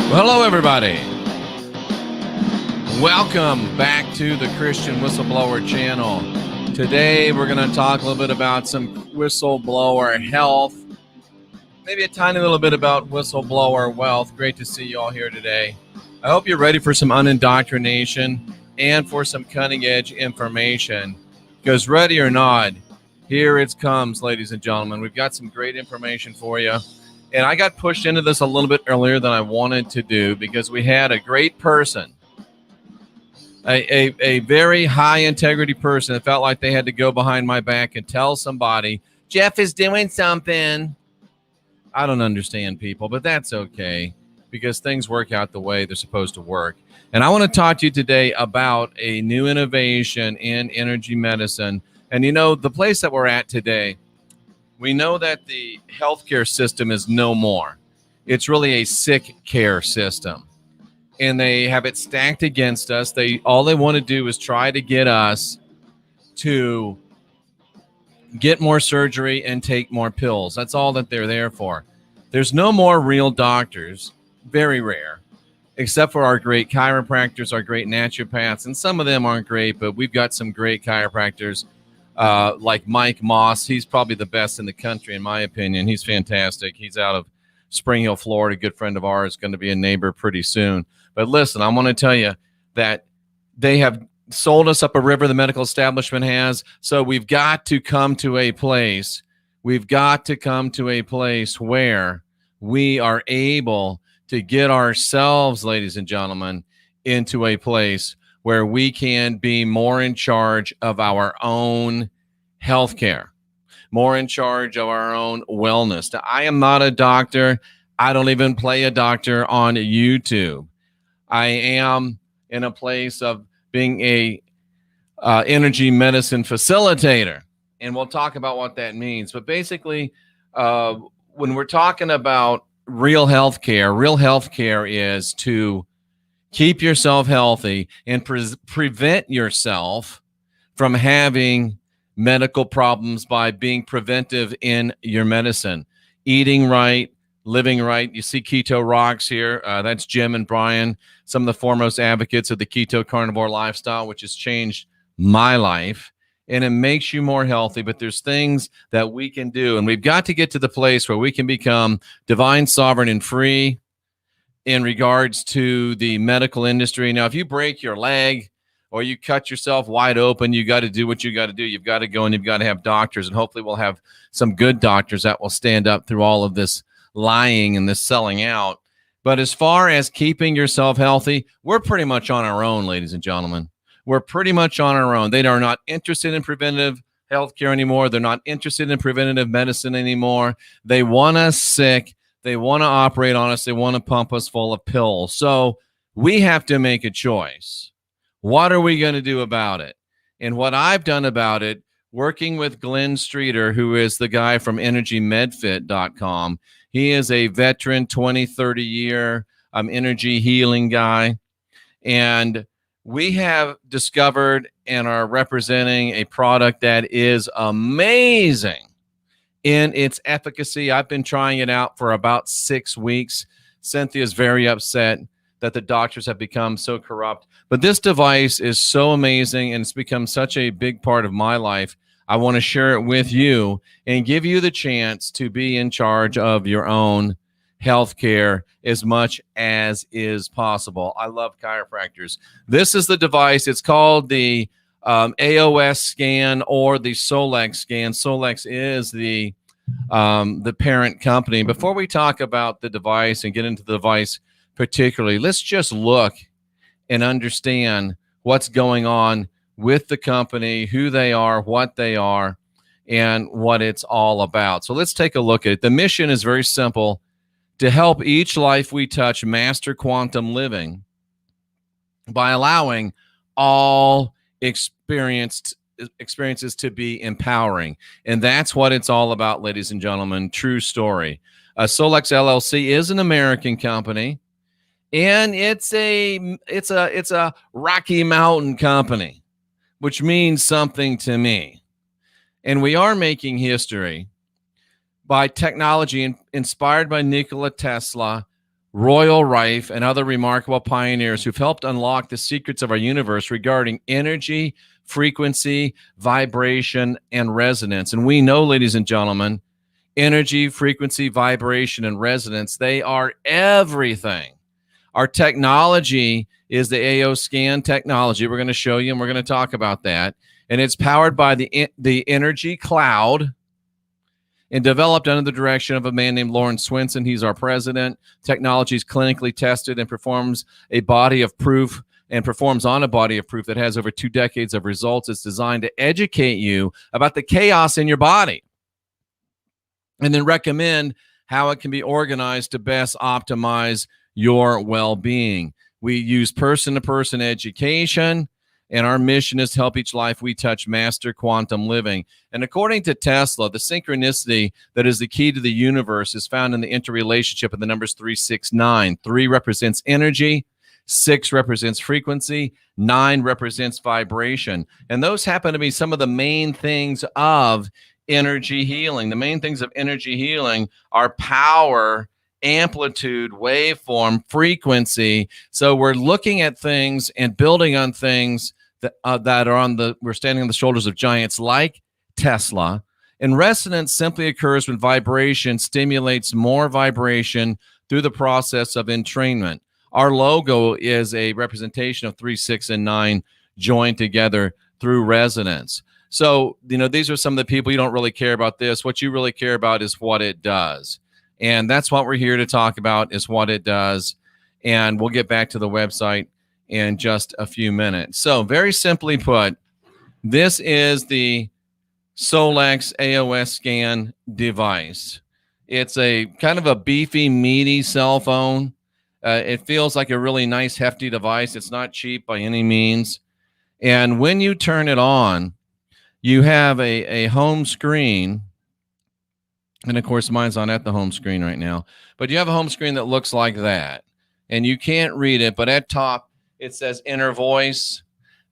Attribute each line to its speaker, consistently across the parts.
Speaker 1: Well, hello, everybody. Welcome back to the Christian Whistleblower channel. Today, we're going to talk a little bit about some whistleblower health, maybe a tiny little bit about whistleblower wealth. Great to see you all here today. I hope you're ready for some unindoctrination and for some cutting-edge information, because ready or not, here it comes, ladies and gentlemen. We've got some great information for you. And I got pushed into this a little bit earlier than I wanted to do because we had a great person, a very high integrity person that felt like they had to go behind my back and tell somebody, Jeff is doing something. I don't understand people, but that's okay because things work out the way they're supposed to work. And I want to talk to you today about a new innovation in energy medicine. And you know, the place that we're at today, we know that the healthcare system is no more. It's really a sick care system. And they have it stacked against us. All they want to do is try to get us to get more surgery and take more pills. That's all that they're there for. There's no more real doctors, very rare, except for our great chiropractors, our great naturopaths. And some of them aren't great, but we've got some great chiropractors. Like Mike Moss. He's probably the best in the country, in my opinion. He's fantastic. He's out of Spring Hill, Florida. A good friend of ours, going to be a neighbor pretty soon. But listen, I want to tell you that they have sold us up a river, the medical establishment has. So we've got to come to a place. We've got to come to a place where we are able to get ourselves, ladies and gentlemen, into a place where we can be more in charge of our own health care, more in charge of our own wellness. Now, I am not a doctor. I don't even play a doctor on YouTube. I am in a place of being a energy medicine facilitator, and we'll talk about what that means. But basically, when we're talking about real health care is to keep yourself healthy and prevent yourself from having medical problems by being preventive in your medicine, eating right, living right. You see Keto Rocks here. That's Jim and Brian, some of the foremost advocates of the keto carnivore lifestyle, which has changed my life. And it makes you more healthy, but there's things that we can do. And we've got to get to the place where we can become divine, sovereign, and free in regards to the medical industry. Now, if you break your leg or you cut yourself wide open, you got to do what you got to do. You've got to go and you've got to have doctors, and hopefully we'll have some good doctors that will stand up through all of this lying and this selling out. But as far as keeping yourself healthy, we're pretty much on our own, ladies and gentlemen. We're pretty much on our own. They are not interested in preventative health care anymore. They're not interested in preventative medicine anymore. They want us sick. They want to operate on us. They want to pump us full of pills. So we have to make a choice. What are we going to do about it? And what I've done about it, working with Glenn Streeter, who is the guy from EnergyMedFit.com. He is a veteran, 20, 30-year energy healing guy. And we have discovered and are representing a product that is amazing in its efficacy. I've been trying it out for about 6 weeks. Cynthia's very upset that the doctors have become so corrupt. But this device is so amazing, and it's become such a big part of my life. I want to share it with you and give you the chance to be in charge of your own health care as much as is possible. I love chiropractors. This is the device. It's called the AOS scan or the Solex scan. Solex is the parent company. Before we talk about the device and get into the device particularly, let's just look and understand what's going on with the company, who they are, what they are, and what it's all about. So let's take a look at it. The mission is very simple: to help each life we touch master quantum living by allowing all experiences to be empowering. And that's what it's all about, ladies and gentlemen. True story. Solex LLC is an American company, and it's a Rocky Mountain company, which means something to me. And we are making history by technology inspired by Nikola Tesla. Royal Rife, and other remarkable pioneers who've helped unlock the secrets of our universe regarding energy, frequency, vibration, and resonance. And we know, ladies and gentlemen, energy, frequency, vibration, and resonance, they are everything. Our technology is the AO scan technology. We're going to show you, and we're going to talk about that. And it's powered by the energy cloud and developed under the direction of a man named Lawrence Swenson. He's our president. Technology is clinically tested and performs on a body of proof that has over 2 decades of results. It's designed to educate you about the chaos in your body and then recommend how it can be organized to best optimize your well-being. We use person-to-person education, and our mission is to help each life we touch master quantum living. And according to Tesla, the synchronicity that is the key to the universe is found in the interrelationship of the numbers 3, 6, 9. 3 represents energy, 6 represents frequency, 9 represents vibration. And those happen to be some of the main things of energy healing. The main things of energy healing are power, amplitude, waveform, frequency. So we're looking at things and building on things that are we're standing on the shoulders of giants like Tesla. And resonance simply occurs when vibration stimulates more vibration through the process of entrainment. Our logo is a representation of 3, 6, and 9 joined together through resonance. So, these are some of the people. You don't really care about this. What you really care about is what it does. And that's what we're here to talk about, is what it does. And we'll get back to the website in just a few minutes. So very simply put, this is the Solex AOS scan device. It's a kind of a beefy, meaty cell phone. It feels like a really nice, hefty device. It's not cheap by any means. And when you turn it on, you have a home screen. And of course, mine's on at the home screen right now. But you have a home screen that looks like that. And you can't read it, but at top, it says inner voice.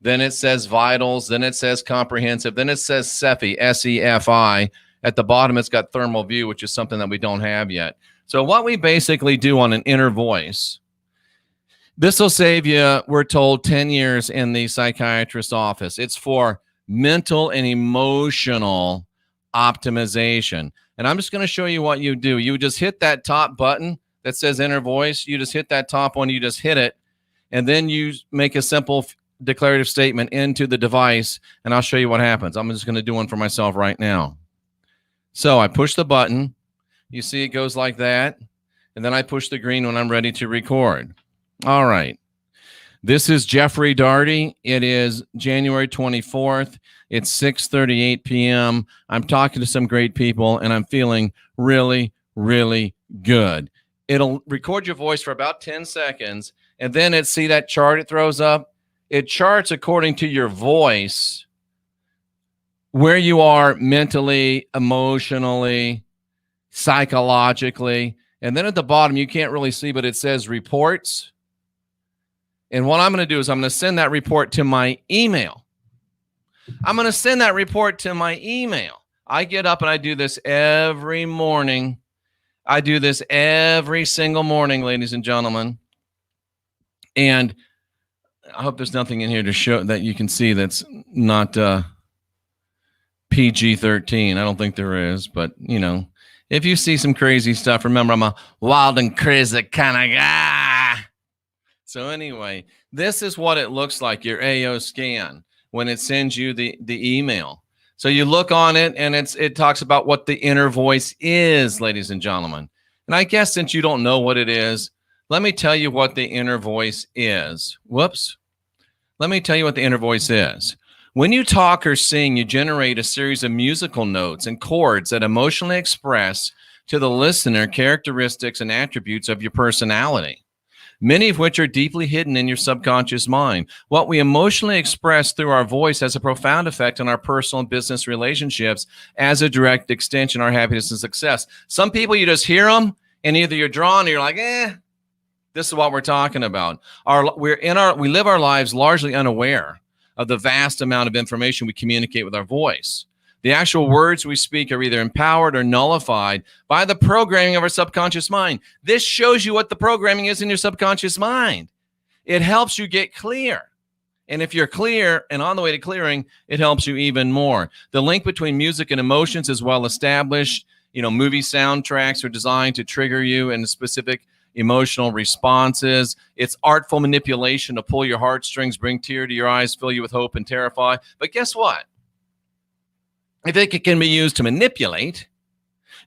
Speaker 1: Then it says vitals. Then it says comprehensive. Then it says SEFI, S-E-F-I. At the bottom, it's got thermal view, which is something that we don't have yet. So what we basically do on an inner voice, this will save you, we're told, 10 years in the psychiatrist's office. It's for mental and emotional optimization. And I'm just going to show you what you do. You just hit that top button that says inner voice. You just hit that top one. You just hit it. And then you make a simple declarative statement into the device. And I'll show you what happens. I'm just going to do one for myself right now. So I push the button. You see it goes like that. And then I push the green when I'm ready to record. All right. This is Jeffrey Daugherty. It is January 24th. It's 6:38 p.m. I'm talking to some great people, and I'm feeling really, really good. It'll record your voice for about 10 seconds, and then see that chart it throws up? It charts according to your voice, where you are mentally, emotionally, psychologically. And then at the bottom, you can't really see, but it says reports. And what I'm going to do is I'm going to send that report to my email. I'm going to send that report to my email. I get up and I do this every morning. I do this every single morning, ladies and gentlemen. And I hope there's nothing in here to show that you can see that's not PG-13. I don't think there is, but if you see some crazy stuff, remember I'm a wild and crazy kind of guy. So anyway, this is what it looks like, your AO scan, when it sends you the email. So you look on it, and it talks about what the inner voice is, ladies and gentlemen. And I guess since you don't know what it is, let me tell you what the inner voice is. Whoops. Let me tell you what the inner voice is. When you talk or sing, you generate a series of musical notes and chords that emotionally express to the listener characteristics and attributes of your personality, many of which are deeply hidden in your subconscious mind. What we emotionally express through our voice has a profound effect on our personal and business relationships as a direct extension of our happiness and success. Some people, you just hear them, and either you're drawn or you're like, this is what we're talking about. We live our lives largely unaware of the vast amount of information we communicate with our voice. The actual words we speak are either empowered or nullified by the programming of our subconscious mind. This shows you what the programming is in your subconscious mind. It helps you get clear. And if you're clear and on the way to clearing, it helps you even more. The link between music and emotions is well established. Movie soundtracks are designed to trigger you in specific emotional responses. It's artful manipulation to pull your heartstrings, bring tear to your eyes, fill you with hope and terrify. But guess what? If it can be used to manipulate,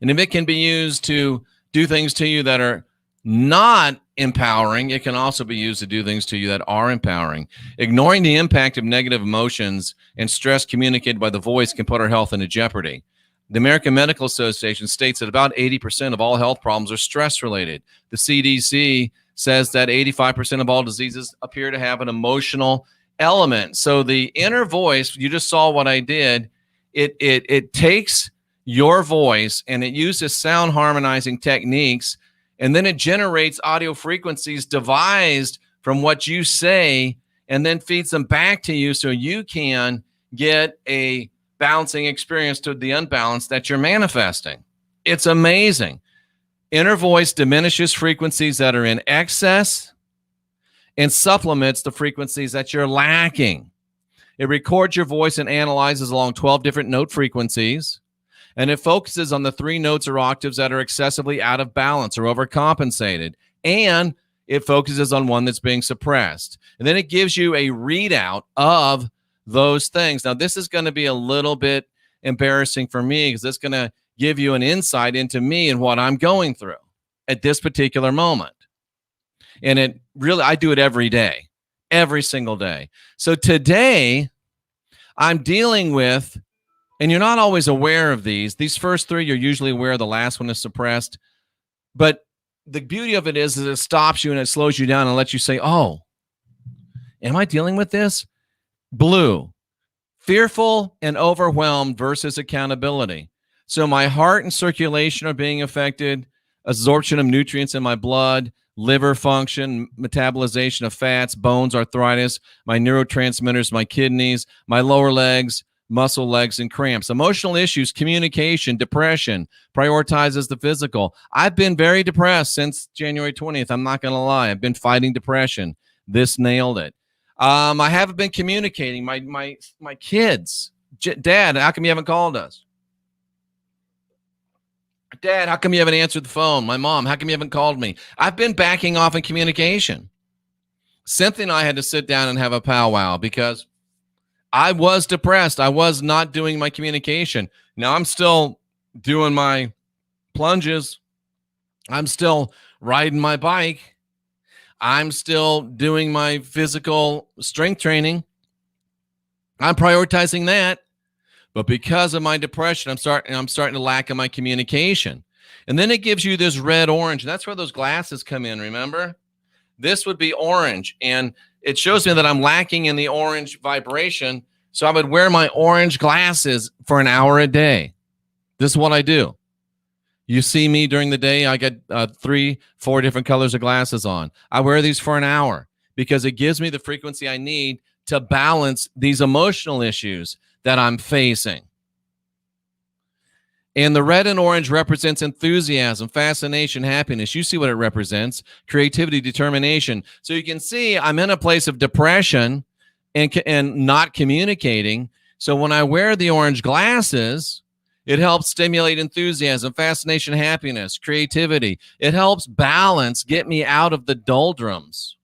Speaker 1: and if it can be used to do things to you that are not empowering, it can also be used to do things to you that are empowering. Ignoring the impact of negative emotions and stress communicated by the voice can put our health into jeopardy. The American Medical Association states that about 80% of all health problems are stress-related. The CDC says that 85% of all diseases appear to have an emotional element. So the inner voice, you just saw what I did, it takes your voice and it uses sound harmonizing techniques, and then it generates audio frequencies devised from what you say and then feeds them back to you so you can get a balancing experience to the unbalanced that you're manifesting. It's amazing. Inner voice diminishes frequencies that are in excess and supplements the frequencies that you're lacking. It records your voice and analyzes along 12 different note frequencies, and it focuses on the 3 notes or octaves that are excessively out of balance or overcompensated, and it focuses on one that's being suppressed. And then it gives you a readout of those things. Now, this is going to be a little bit embarrassing for me because it's going to give you an insight into me and what I'm going through at this particular moment. And it really, I do it every day, every single day. So today, I'm dealing with, and you're not always aware of these first 3, you're usually aware the last one is suppressed. But the beauty of it is it stops you and it slows you down and lets you say, oh, am I dealing with this? Blue, fearful and overwhelmed versus accountability. So my heart and circulation are being affected, absorption of nutrients in my blood, liver function, metabolization of fats, bones, arthritis, my neurotransmitters, my kidneys, my lower legs, muscle legs, and cramps. Emotional issues, communication, depression, prioritizes the physical. I've been very depressed since January 20th. I'm not going to lie. I've been fighting depression. This nailed it. I haven't been communicating. My kids. Dad, how come you haven't called us? Dad, how come you haven't answered the phone? My mom, how come you haven't called me? I've been backing off in communication. Cynthia and I had to sit down and have a powwow because I was depressed. I was not doing my communication. Now I'm still doing my plunges. I'm still riding my bike. I'm still doing my physical strength training. I'm prioritizing that. But because of my depression, I'm starting to lack in my communication. And then it gives you this red orange. And that's where those glasses come in, remember? This would be orange. And it shows me that I'm lacking in the orange vibration. So I would wear my orange glasses for an hour a day. This is what I do. You see me during the day, I get 3, 4 different colors of glasses on. I wear these for an hour because it gives me the frequency I need to balance these emotional issues that I'm facing. And the red and orange represents enthusiasm, fascination, happiness. You see what it represents: creativity, determination. So you can see I'm in a place of depression and not communicating. So when I wear the orange glasses, it helps stimulate enthusiasm, fascination, happiness, creativity. It helps balance, get me out of the doldrums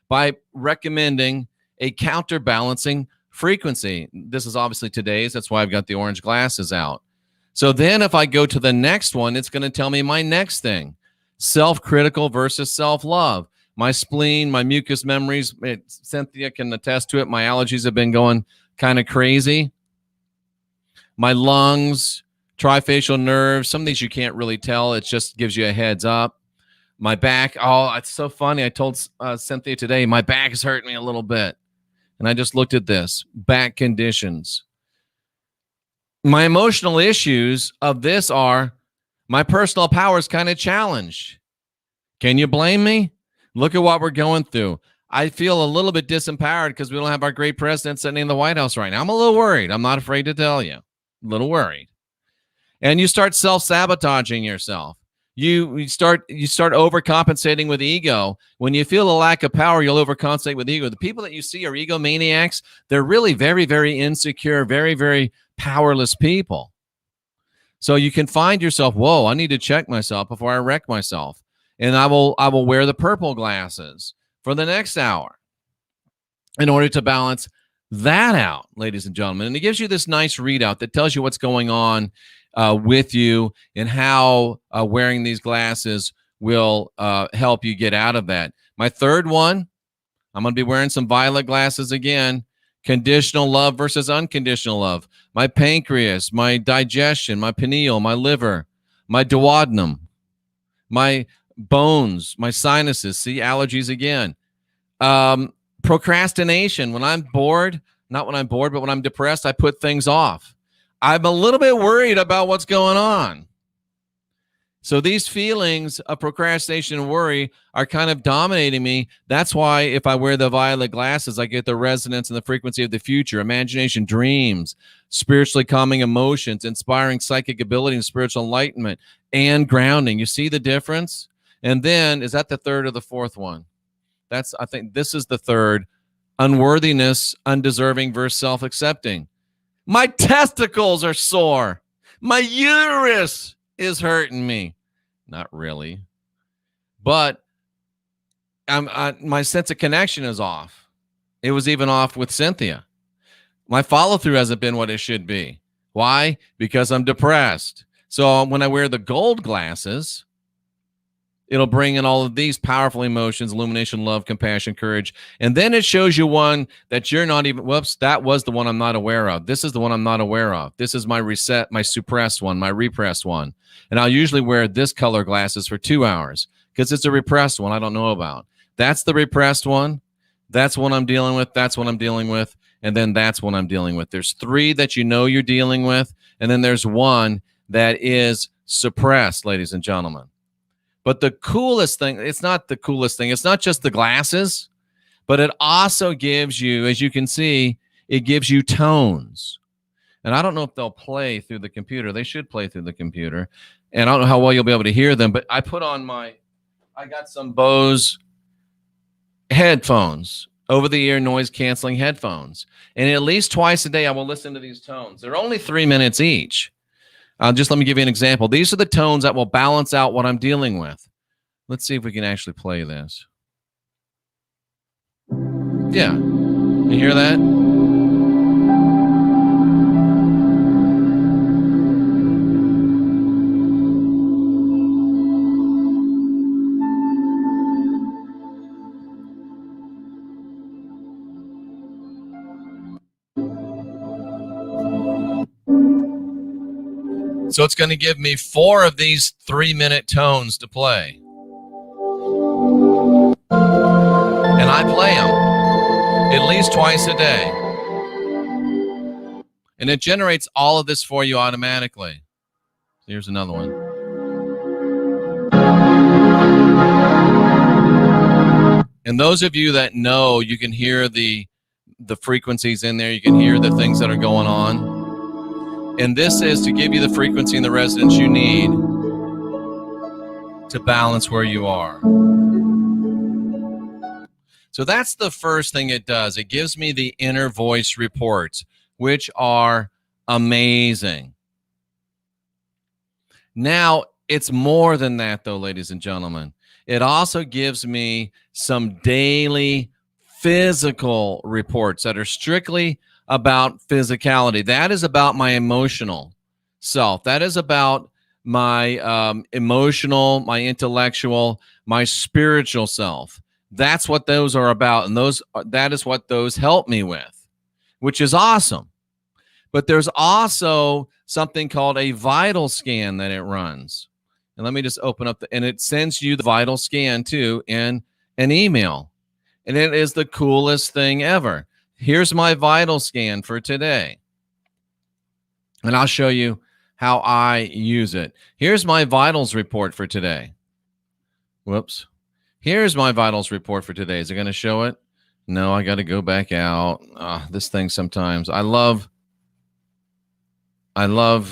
Speaker 1: by recommending a counterbalancing frequency. This is obviously today's. That's why I've got the orange glasses out. So then if I go to the next one, it's going to tell me my next thing: self-critical versus self-love. My spleen, my mucous memories, Cynthia can attest to it. My allergies have been going kind of crazy. My lungs, trifacial nerves, some of these you can't really tell. It just gives you a heads up. My back, oh, it's so funny. I told Cynthia today, my back is hurting me a little bit. And I just looked at this, back conditions. My emotional issues of this are my personal power is kind of challenged. Can you blame me? Look at what we're going through. I feel a little bit disempowered because we don't have our great president sitting in the White House right now. I'm a little worried. I'm not afraid to tell you. a little worried. And you start self-sabotaging yourself. You start overcompensating with ego. When you feel a lack of power, you'll overcompensate with ego. The people that you see are egomaniacs. They're really very, very insecure, very, very powerless people. So you can find yourself, whoa, I need to check myself before I wreck myself. And I will wear the purple glasses for the next hour in order to balance that out, ladies and gentlemen. And it gives you this nice readout that tells you what's going on with you and how wearing these glasses will help you get out of that. My third one, I'm going to be wearing some violet glasses again. Conditional love versus unconditional love. My pancreas, my digestion, my pineal, my liver, my duodenum, my bones, my sinuses. See, allergies again. Procrastination. When I'm bored, not when I'm bored, but when I'm depressed, I put things off. I'm a little bit worried about what's going on. So these feelings of procrastination and worry are kind of dominating me. That's why if I wear the violet glasses, I get the resonance and the frequency of the future, imagination, dreams, spiritually calming emotions, inspiring psychic ability and spiritual enlightenment, and grounding. You see the difference? And then, is that the third or the fourth one? I think this is the third. Unworthiness, undeserving versus self-accepting. My testicles are sore. My uterus is hurting me. Not really. But my sense of connection is off. It was even off with Cynthia. My follow-through hasn't been what it should be. Why? Because I'm depressed. So when I wear the gold glasses, it'll bring in all of these powerful emotions, illumination, love, compassion, courage. And then it shows you one that you're not even, whoops, that was the one I'm not aware of. This is the one I'm not aware of. This is my reset, my suppressed one, my repressed one. And I'll usually wear this color glasses for 2 hours because it's a repressed one I don't know about. That's the repressed one. That's what I'm dealing with. That's what I'm dealing with. And then that's what I'm dealing with. There's 3 that you know you're dealing with. And then there's one that is suppressed, ladies and gentlemen. But the coolest thing, it's not the coolest thing. It's not just the glasses, but it also gives you, as you can see, it gives you tones. And I don't know if they'll play through the computer. They should play through the computer. And I don't know how well you'll be able to hear them, but I got some Bose headphones, over-the-ear noise-canceling headphones. And at least twice a day, I will listen to these tones. They're only 3 minutes each. Just let me give you an example. These are the tones that will balance out what I'm dealing with. Let's see if we can actually play this. Yeah. You hear that? So it's going to give me 4 of these 3-minute tones to play. And I play them at least twice a day. And it generates all of this for you automatically. Here's another one. And those of you that know, you can hear the frequencies in there. You can hear the things that are going on. And this is to give you the frequency and the resonance you need to balance where you are. So that's the first thing it does. It gives me the inner voice reports, which are amazing. Now, it's more than that, though, ladies and gentlemen. It also gives me some daily physical reports that are strictly about physicality. That is about my emotional self. That is about my emotional, my intellectual, my spiritual self. That's what those are about, and that is what those help me with, which is awesome. But there's also something called a vital scan that it runs. And let me just open up and it sends you the vital scan too in an email. And it is the coolest thing ever. Here's my vital scan for today. And I'll show you how I use it. Here's my vitals report for today. Whoops. Here's my vitals report for today. Is it going to show it? No, I got to go back out. This thing sometimes. I love I love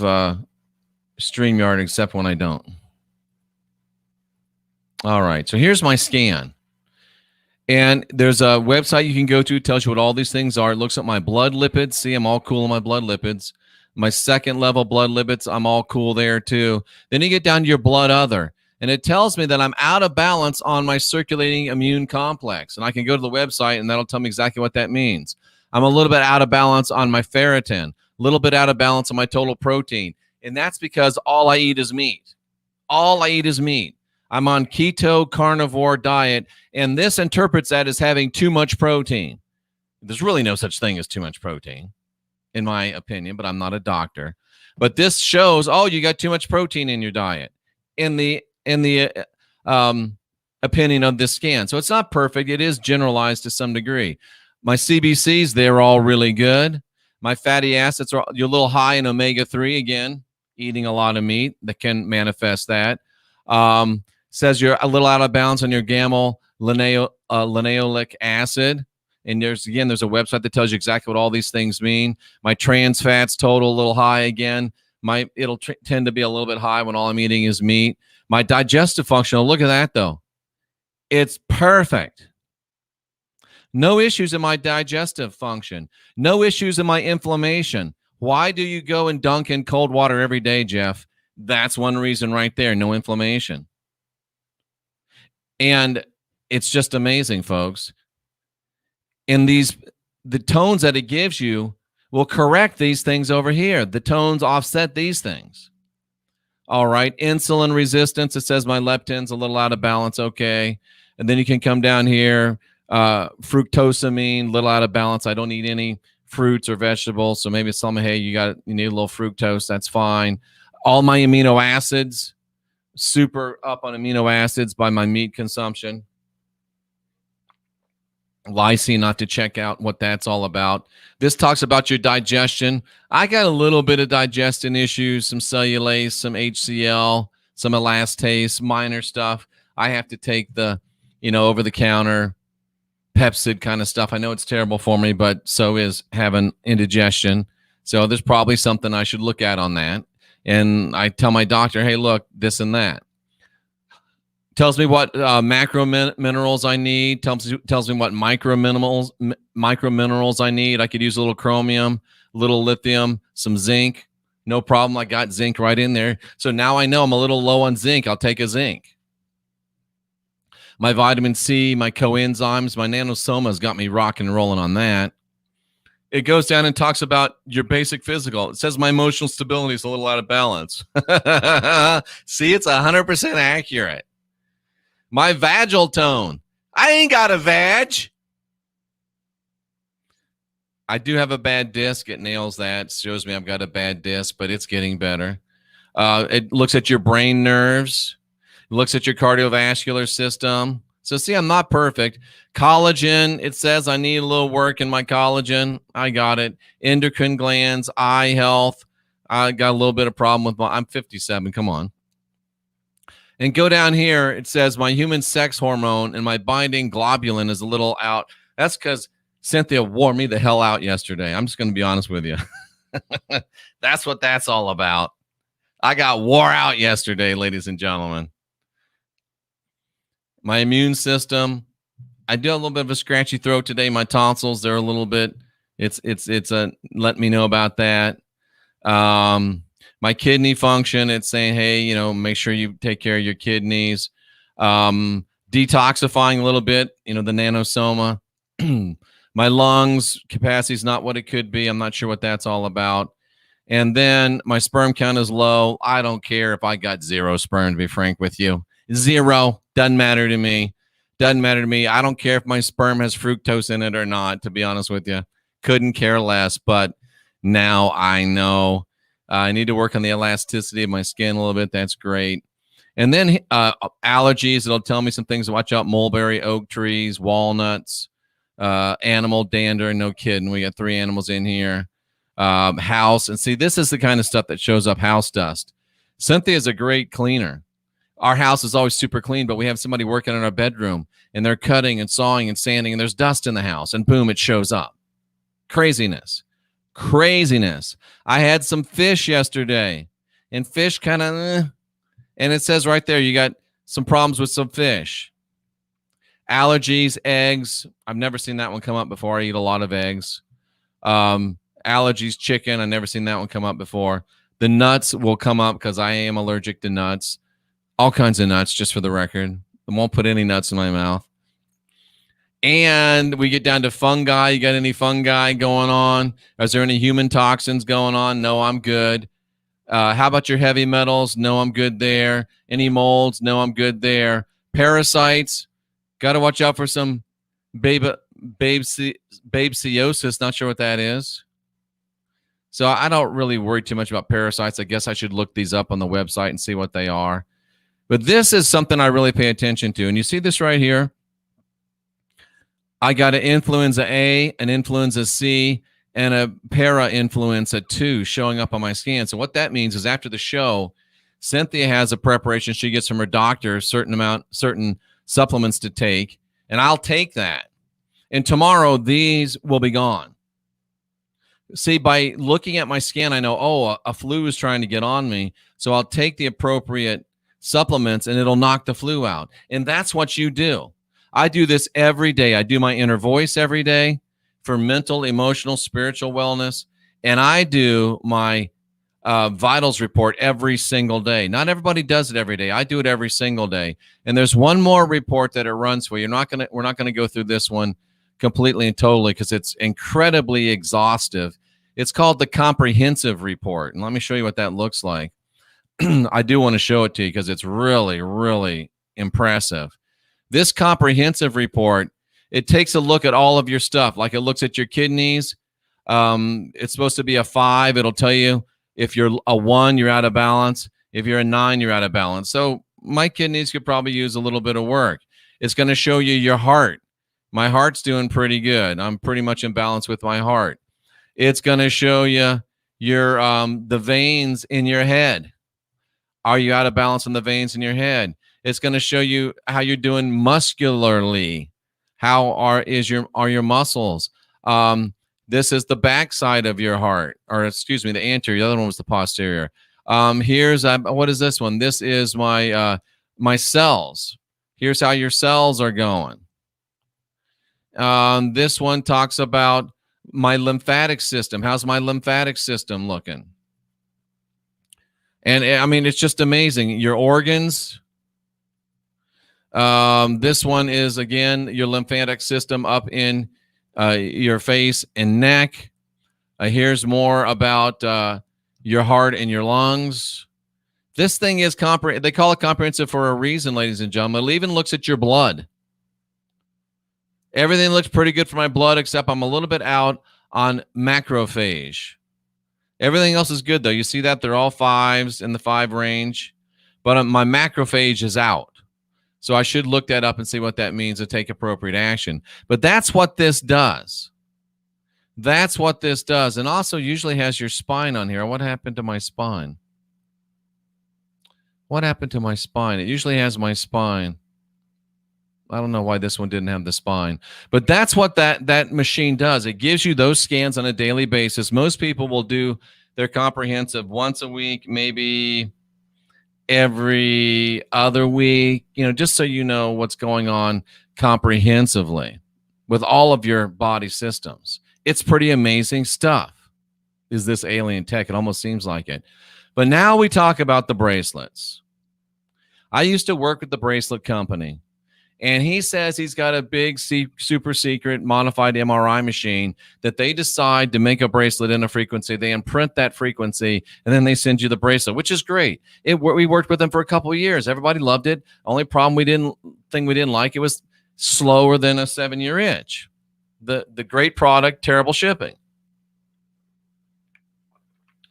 Speaker 1: StreamYard except when I don't. All right, so here's my scan. And there's a website you can go to. It tells you what all these things are. It looks at my blood lipids. See, I'm all cool on my blood lipids. My second level blood lipids, I'm all cool there too. Then you get down to your blood other. And it tells me that I'm out of balance on my circulating immune complex. And I can go to the website and that'll tell me exactly what that means. I'm a little bit out of balance on my ferritin, a little bit out of balance on my total protein. And that's because all I eat is meat. All I eat is meat. I'm on keto carnivore diet, and this interprets that as having too much protein. There's really no such thing as too much protein, in my opinion, but I'm not a doctor. But this shows, oh, you got too much protein in your diet, in the opinion of this scan. So it's not perfect. It is generalized to some degree. My CBCs, they're all really good. My fatty acids are you're a little high in omega-3, again, eating a lot of meat that can manifest that. Says you're a little out of balance on your gamma linoleic acid. And there's a website that tells you exactly what all these things mean. My trans fats total a little high again. It'll tend to be a little bit high when all I'm eating is meat. My digestive function, look at that though. It's perfect. No issues in my digestive function. No issues in my inflammation. Why do you go and dunk in cold water every day, Jeff? That's one reason right there. No inflammation. And it's just amazing, folks. And the tones that it gives you will correct these things over here. The tones offset these things. All right. Insulin resistance. It says my leptin's a little out of balance. Okay. And then you can come down here. Fructosamine, a little out of balance. I don't eat any fruits or vegetables. So maybe it's something, hey, you need a little fructose. That's fine. All my amino acids, super up on amino acids by my meat consumption. Lysine, not to check out what that's all about. This talks about your digestion. I got a little bit of digestion issues, some cellulase, some HCl, some elastase, minor stuff. I have to take the, over-the-counter Pepsid kind of stuff. I know it's terrible for me, but so is having indigestion. So there's probably something I should look at on that. And I tell my doctor, hey, look, this and that. Tells me what macro minerals I need. Tells me what micro minerals I need. I could use a little chromium, a little lithium, some zinc. No problem. I got zinc right in there. So now I know I'm a little low on zinc. I'll take a zinc. My vitamin C, my coenzymes, my nanosoma's got me rocking and rolling on that. It goes down and talks about your basic physical. It says my emotional stability is a little out of balance. See, it's 100% accurate. My vagal tone. I ain't got a vag. I do have a bad disc. It nails that. It shows me I've got a bad disc, but it's getting better. It looks at your brain nerves. It looks at your cardiovascular system. So see, I'm not perfect. Collagen, it says I need a little work in my collagen. I got it. Endocrine glands, eye health. I got a little bit of problem with I'm 57. Come on. And go down here. It says my human sex hormone and my binding globulin is a little out. That's because Cynthia wore me the hell out yesterday. I'm just going to be honest with you. That's what that's all about. I got wore out yesterday, ladies and gentlemen. My immune system. I do have a little bit of a scratchy throat today. My tonsils, they're a little bit. It's let me know about that. My kidney function, it's saying, hey, make sure you take care of your kidneys. Detoxifying a little bit, the nanosoma. My lungs capacity is not what it could be. I'm not sure what that's all about. And then my sperm count is low. I don't care if I got 0 sperm, to be frank with you. 0. Doesn't matter to me. Doesn't matter to me. I don't care if my sperm has fructose in it or not, to be honest with you. Couldn't care less. But now I know. I need to work on the elasticity of my skin a little bit. That's great. And then allergies. It'll tell me some things to watch out. Mulberry, oak trees, walnuts, animal dander. No kidding. We got 3 animals in here. House. And see, this is the kind of stuff that shows up. House dust. Cynthia is a great cleaner. Our house is always super clean, but we have somebody working in our bedroom, and they're cutting and sawing and sanding, and there's dust in the house, and boom, it shows up. Craziness. Craziness. I had some fish yesterday, and fish kind of, and it says right there, you got some problems with some fish. Allergies, eggs. I've never seen that one come up before. I eat a lot of eggs. Allergies, chicken. I've never seen that one come up before. The nuts will come up because I am allergic to nuts. All kinds of nuts, just for the record. I won't put any nuts in my mouth. And we get down to fungi. You got any fungi going on? Is there any human toxins going on? No, I'm good. How about your heavy metals? No, I'm good there. Any molds? No, I'm good there. Parasites. Got to watch out for some babesiosis. Not sure what that is. So I don't really worry too much about parasites. I guess I should look these up on the website and see what they are. But this is something I really pay attention to. And you see this right here? I got an influenza A, an influenza C, and a para-influenza 2 showing up on my scan. So what that means is after the show, Cynthia has a preparation she gets from her doctor, certain supplements to take, and I'll take that. And tomorrow, these will be gone. See, by looking at my scan, I know, oh, a flu is trying to get on me, so I'll take the appropriate supplements, and it'll knock the flu out. And that's what you do. I do this every day. I do my inner voice every day for mental, emotional, spiritual wellness. And I do my vitals report every single day. Not everybody does it every day. I do it every single day. And there's one more report that it runs for. We're not going to go through this one completely and totally because it's incredibly exhaustive. It's called the comprehensive report. And let me show you what that looks like. I do want to show it to you because it's really, really impressive. This comprehensive report, it takes a look at all of your stuff. Like it looks at your kidneys. It's supposed to be a 5. It'll tell you if you're a 1, you're out of balance. If you're a 9, you're out of balance. So my kidneys could probably use a little bit of work. It's going to show you your heart. My heart's doing pretty good. I'm pretty much in balance with my heart. It's going to show you your the veins in your head. Are you out of balance in the veins in your head? It's going to show you how you're doing muscularly. How are your muscles? This is the backside of your heart, or excuse me, the anterior. The other one was the posterior. Here's what is this one? This is my my cells. Here's how your cells are going. This one talks about my lymphatic system. How's my lymphatic system looking? And I mean, it's just amazing. Your organs. This one is, again, your lymphatic system up in your face and neck. Here's more about your heart and your lungs. This thing is they call it comprehensive for a reason, ladies and gentlemen. It even looks at your blood. Everything looks pretty good for my blood, except I'm a little bit out on macrophage. Everything else is good, though. You see that? They're all 5s in the 5 range. But my macrophage is out. So I should look that up and see what that means to take appropriate action. But that's what this does. That's what this does. And also usually has your spine on here. What happened to my spine? What happened to my spine? It usually has my spine. I don't know why this one didn't have the spine. But that's what that machine does. It gives you those scans on a daily basis. Most people will do their comprehensive once a week, maybe every other week, just so you know what's going on comprehensively with all of your body systems. It's pretty amazing stuff. Is this alien tech? It almost seems like it. But now we talk about the bracelets. I used to work with the bracelet company, and he says he's got a big super secret modified MRI machine that they decide to make a bracelet in a frequency. They imprint that frequency, and then they send you the bracelet, which is great. We worked with them for a couple of years. Everybody loved it. Only problem we didn't like, it was slower than a 7-year itch. The great product, terrible shipping.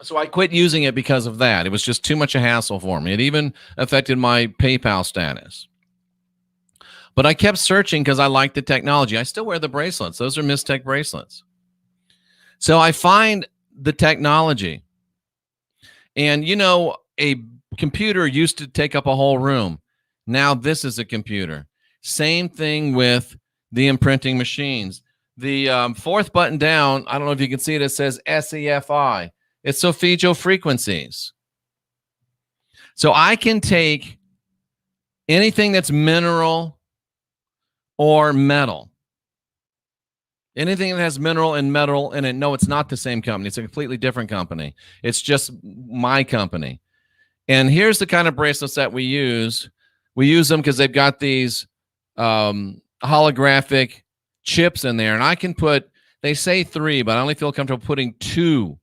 Speaker 1: So I quit using it because of that. It was just too much a hassle for me. It even affected my PayPal status. But I kept searching because I liked the technology. I still wear the bracelets. Those are Mistech bracelets. So I find the technology. And, a computer used to take up a whole room. Now this is a computer. Same thing with the imprinting machines. The fourth button down, I don't know if you can see it, it says SEFI. It's solfeggio frequencies. So I can take anything that's mineral or metal. Anything that has mineral and metal in it, no, it's not the same company. It's a completely different company. It's just my company. And here's the kind of bracelets that we use. We use them because they've got these holographic chips in there. And I can put, they say 3, but I only feel comfortable putting two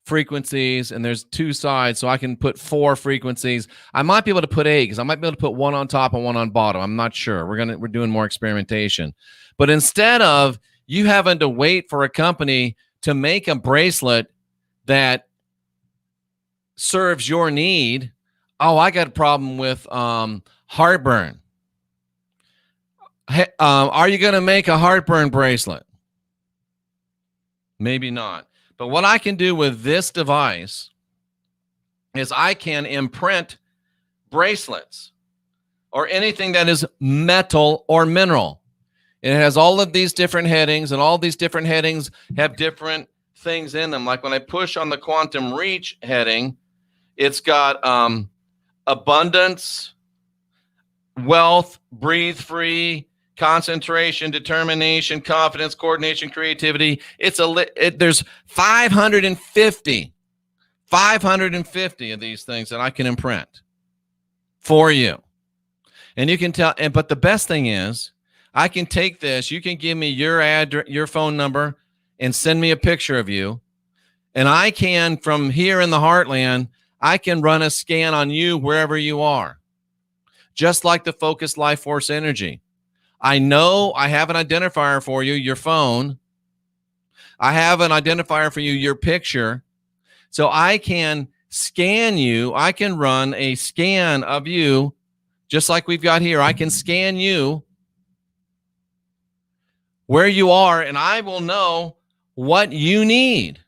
Speaker 1: frequencies, and there's 2 sides, so I can put 4 frequencies. I might be able to put 8 because I might be able to put 1 on top and 1 on bottom. I'm not sure. We're doing more experimentation. But instead of you having to wait for a company to make a bracelet that serves your need, oh, I got a problem with heartburn. Hey, are you going to make a heartburn bracelet? Maybe not. But what I can do with this device is I can imprint bracelets or anything that is metal or mineral. It has all of these different headings, and all these different headings have different things in them. Like when I push on the quantum reach heading, it's got abundance, wealth, breathe free, concentration, determination, confidence, coordination, creativity. There's 550 of these things that I can imprint for you. And you can tell, but the best thing is I can take this, you can give me your address, your phone number, and send me a picture of you. And I can, from here in the heartland, I can run a scan on you wherever you are. Just like the focused life force energy. I know I have an identifier for you, your phone. I have an identifier for you, your picture. So I can scan you. I can run a scan of you, just like we've got here. I can scan you where you are, and I will know what you need.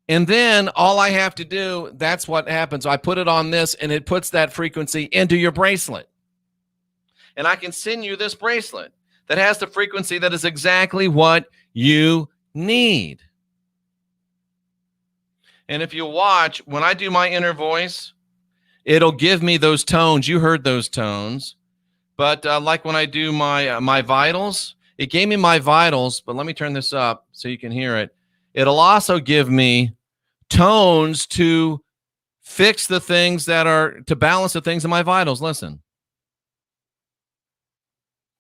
Speaker 1: And then all I have to do, that's what happens. I put it on this, and it puts that frequency into your bracelet. And I can send you this bracelet that has the frequency that is exactly what you need. And if you watch, when I do my inner voice, it'll give me those tones. You heard those tones. But like when I do my vitals, it gave me my vitals. But let me turn this up so you can hear it. It'll also give me tones to fix the things that are, to balance the things in my vitals. Listen.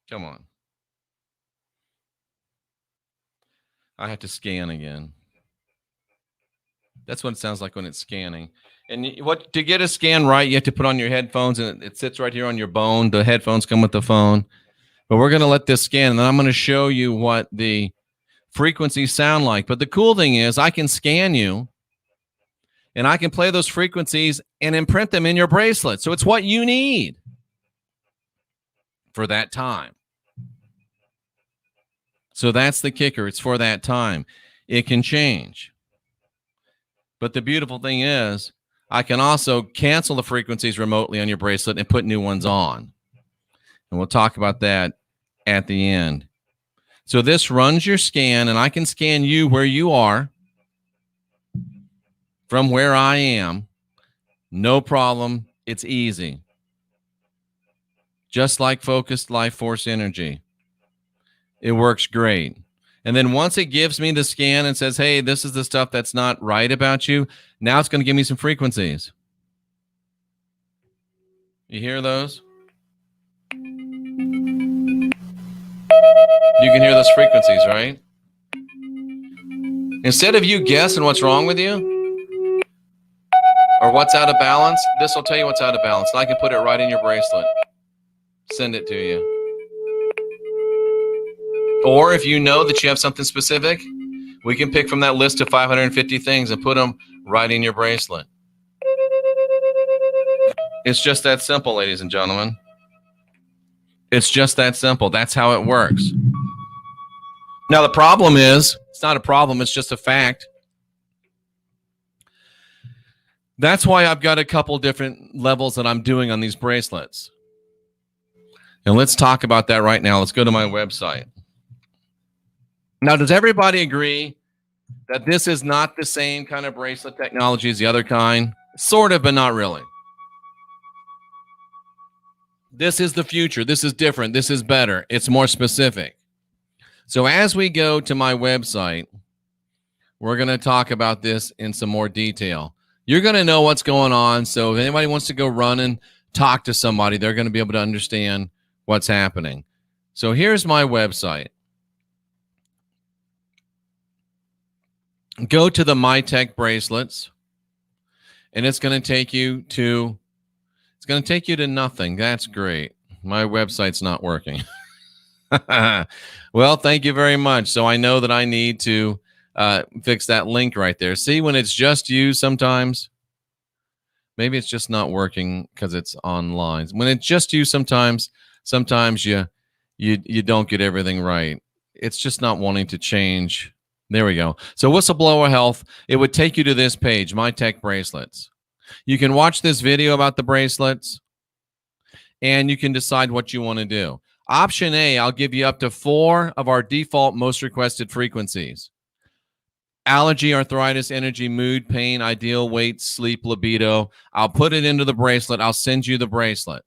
Speaker 1: Come on. I have to scan again. That's what it sounds like when it's scanning. And to get a scan right, you have to put on your headphones, and it sits right here on your bone. The headphones come with the phone. But we're going to let this scan, and then I'm going to show you what the frequencies sound like. But the cool thing is I can scan you, and I can play those frequencies and imprint them in your bracelet. So it's what you need for that time. So that's the kicker. It's for that time. It can change. But the beautiful thing is I can also cancel the frequencies remotely on your bracelet and put new ones on. And we'll talk about that at the end. So this runs your scan, and I can scan you where you are from where I am. No problem. It's easy. Just like focused life force energy. It works great. And then once it gives me the scan and says, hey, this is the stuff that's not right about you, now it's going to give me some frequencies. You hear those? You can hear those frequencies, right? Instead of you guessing what's wrong with you or what's out of balance, this will tell you what's out of balance. And I can put it right in your bracelet. Send it to you. Or if you know that you have something specific, we can pick from that list of 550 things and put them right in your bracelet. It's just that simple, ladies and gentlemen. It's just that simple. That's how it works. Now, the problem is, it's not a problem, it's just a fact. That's why I've got a couple different levels that I'm doing on these bracelets. And let's talk about that right now. Let's go to my website. Now, does everybody agree that this is not the same kind of bracelet technology as the other kind? Sort of, but not really. This is the future. This is different. This is better. It's more specific. So as we go to my website, we're going to talk about this in some more detail. You're going to know what's going on. So if anybody wants to go run and talk to somebody, they're going to be able to understand what's happening. So here's my website. Go to the MyTech bracelets, and it's going to take you to nothing. That's great. My website's not working. Well, thank you very much. So I know that I need to fix that link right there. See, when it's just you, sometimes maybe it's just not working because it's online. When it's just you, sometimes you don't get everything right. It's just not wanting to change. There we go. So Whistleblower Health, it would take you to this page, MyTech bracelets. You can watch this video about the bracelets, and you can decide what you want to do. Option A, I'll give you up to 4 of our default most requested frequencies. Allergy, arthritis, energy, mood, pain, ideal weight, sleep, libido. I'll put it into the bracelet. I'll send you the bracelet.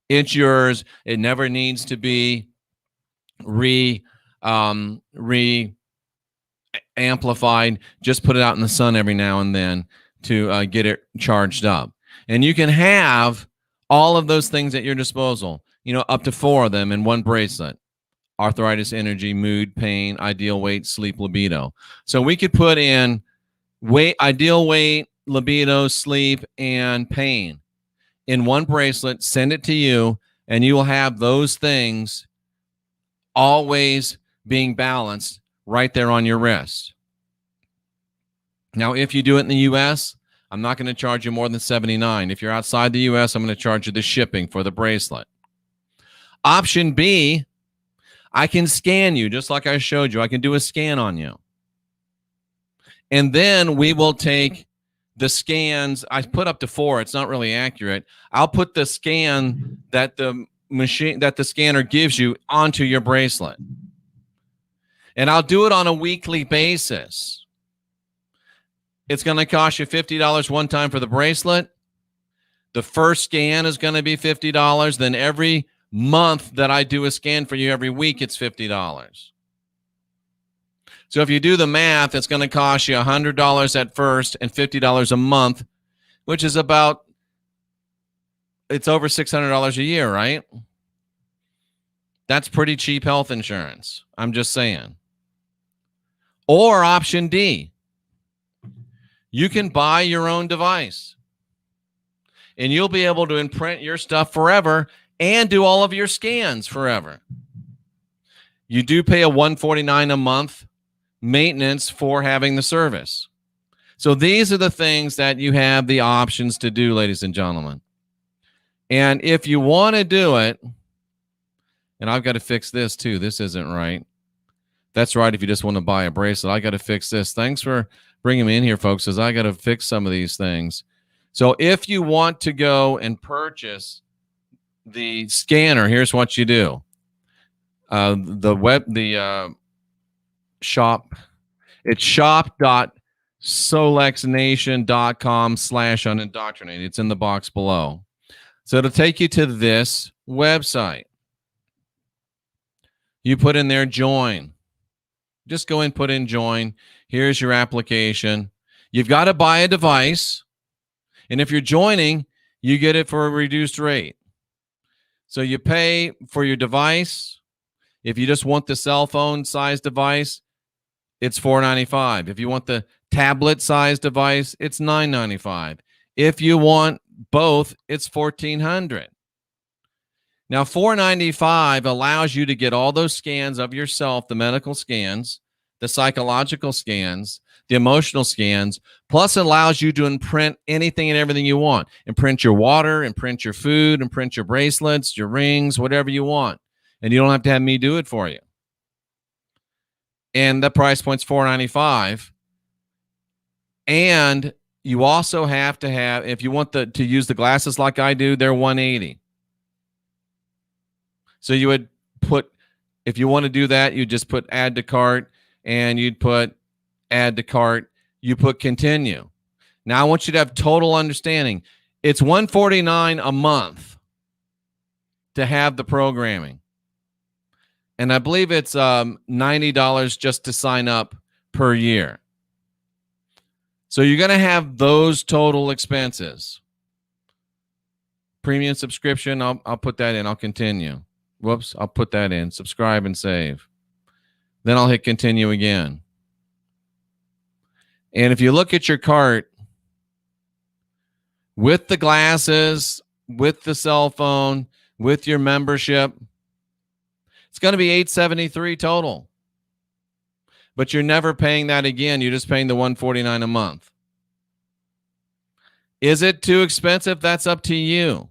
Speaker 1: It's yours. It never needs to be amplified. Just put it out in the sun every now and then to get it charged up. And you can have all of those things at your disposal, up to 4 of them in one bracelet. Arthritis, energy, mood, pain, ideal weight, sleep, libido. So we could put in ideal weight, libido, sleep, and pain in one bracelet, send it to you, and you will have those things always being balanced right there on your wrist. Now, if you do it in the U.S., I'm not going to charge you more than $79. If you're outside the U.S., I'm going to charge you the shipping for the bracelet. Option B, I can scan you just like I showed you. I can do a scan on you. And then we will take the scans. I put up to 4. It's not really accurate. I'll put the scan that the scanner gives you onto your bracelet. And I'll do it on a weekly basis. It's going to cost you $50 one time for the bracelet. The first scan is going to be $50. Then every month that I do a scan for you every week, it's $50. So if you do the math, it's going to cost you $100 at first and $50 a month, which is it's over $600 a year, right? That's pretty cheap health insurance. I'm just saying. Or option D, you can buy your own device and you'll be able to imprint your stuff forever and do all of your scans forever. You do pay a $149 a month maintenance for having the service. So these are the things that you have the options to do, ladies and gentlemen. And if you want to do it, and I've got to fix this too. This isn't right. That's right. If you just want to buy a bracelet, I got to fix this. Thanks for bringing me in here, folks, as I got to fix some of these things. So if you want to go and purchase the scanner, here's what you do. The shop, it's shop.solexnation.com/unindoctrinated. It's in the box below. So it'll take you to this website. You put in there join. Just go and put in join. Here's your application. You've got to buy a device. And if you're joining, you get it for a reduced rate. So you pay for your device. If you just want the cell phone size device, it's $495. If you want the tablet size device, it's $995. If you want both, it's $1,400. Now, $495 allows you to get all those scans of yourself, the medical scans, the psychological scans, the emotional scans, plus it allows you to imprint anything and everything you want. Imprint your water, imprint your food, imprint your bracelets, your rings, whatever you want. And you don't have to have me do it for you. And the price point's $495. And you also have to have, if you want to use the glasses like I do, they're $180. So you would put, if you want to do that, you just put add to cart, and you'd put add to cart. You put continue. Now I want you to have total understanding. It's $149 a month to have the programming. And I believe it's $90 just to sign up per year. So you're going to have those total expenses. Premium subscription, I'll put that in. I'll continue. Whoops, I'll put that in. Subscribe and save. Then I'll hit continue again. And if you look at your cart, with the glasses, with the cell phone, with your membership, it's going to be $873 total. But you're never paying that again. You're just paying the $149 a month. Is it too expensive? That's up to you.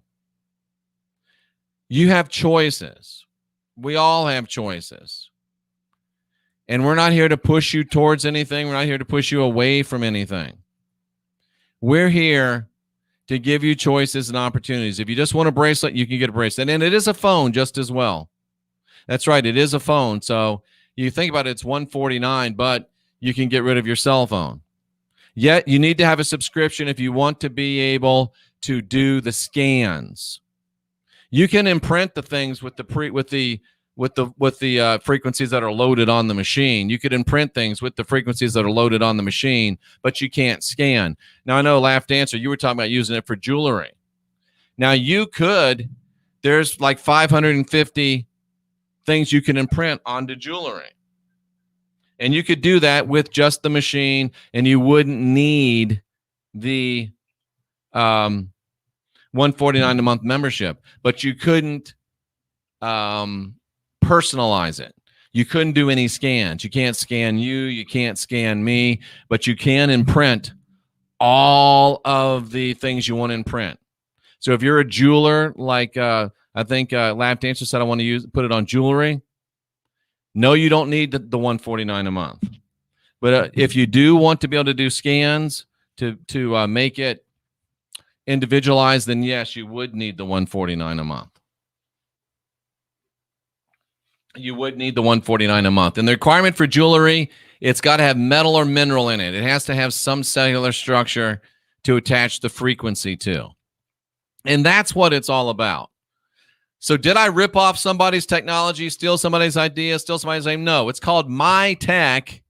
Speaker 1: You have choices. We all have choices. And we're not here to push you towards anything. We're not here to push you away from anything. We're here to give you choices and opportunities. If you just want a bracelet, you can get a bracelet. And it is a phone just as well. That's right. It is a phone. So you think about it, it's $149, but you can get rid of your cell phone. Yet you need to have a subscription if you want to be able to do the scans. You can imprint the things with the frequencies that are loaded on the machine. You could imprint things with the frequencies that are loaded on the machine, but you can't scan. Now I know, Laughed Answer, you were talking about using it for jewelry. Now you could. There's like 550 things you can imprint onto jewelry. And you could do that with just the machine, and you wouldn't need the $149 a month membership. But you couldn't personalize it. You couldn't do any scans. You can't scan you can't scan me, but you can imprint all of the things you want to imprint. So if you're a jeweler, like I think Laughed Answer said, I want to put it on jewelry. No, you don't need the $149 a month. But if you do want to be able to do scans to make it individualized, then yes, you would need the $149 a month. You would need the $149 a month. And the requirement for jewelry, it's got to have metal or mineral in it. It has to have some cellular structure to attach the frequency to. And that's what it's all about. So did I rip off somebody's technology, steal somebody's idea, steal somebody's name? No, it's called my tech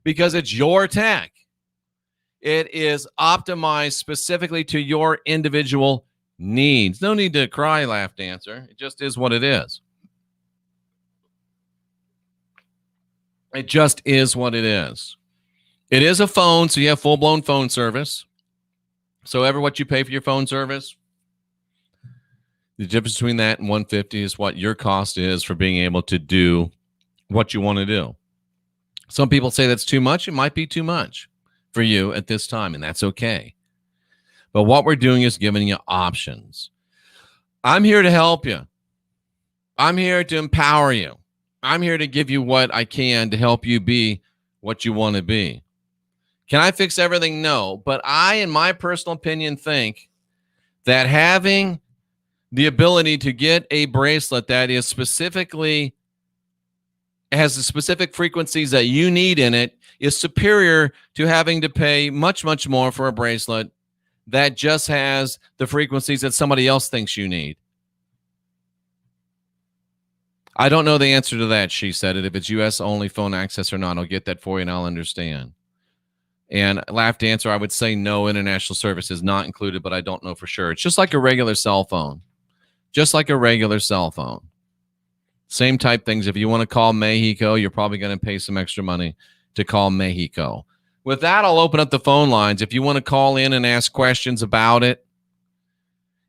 Speaker 1: because it's your tech. It is optimized specifically to your individual needs. No need to cry, Laughed Answer. It just is what it is. It just is what it is. It is a phone, so you have full-blown phone service. So ever what you pay for your phone service, the difference between that and $150 is what your cost is for being able to do what you want to do. Some people say that's too much. It might be too much for you at this time, and that's okay. But what we're doing is giving you options. I'm here to help you. I'm here to empower you. I'm here to give you what I can to help you be what you want to be. Can I fix everything? No. But I, in my personal opinion, think that having the ability to get a bracelet that is specifically has the specific frequencies that you need in it is superior to having to pay much, much more for a bracelet that just has the frequencies that somebody else thinks you need. I don't know the answer to that, she said it. If it's U.S. only phone access or not, I'll get that for you and I'll understand. And Laughed Answer, I would say no, international service is not included, but I don't know for sure. It's just like a regular cell phone. Just like a regular cell phone. Same type things. If you want to call Mexico, you're probably going to pay some extra money to call Mexico. With that, I'll open up the phone lines. If you want to call in and ask questions about it,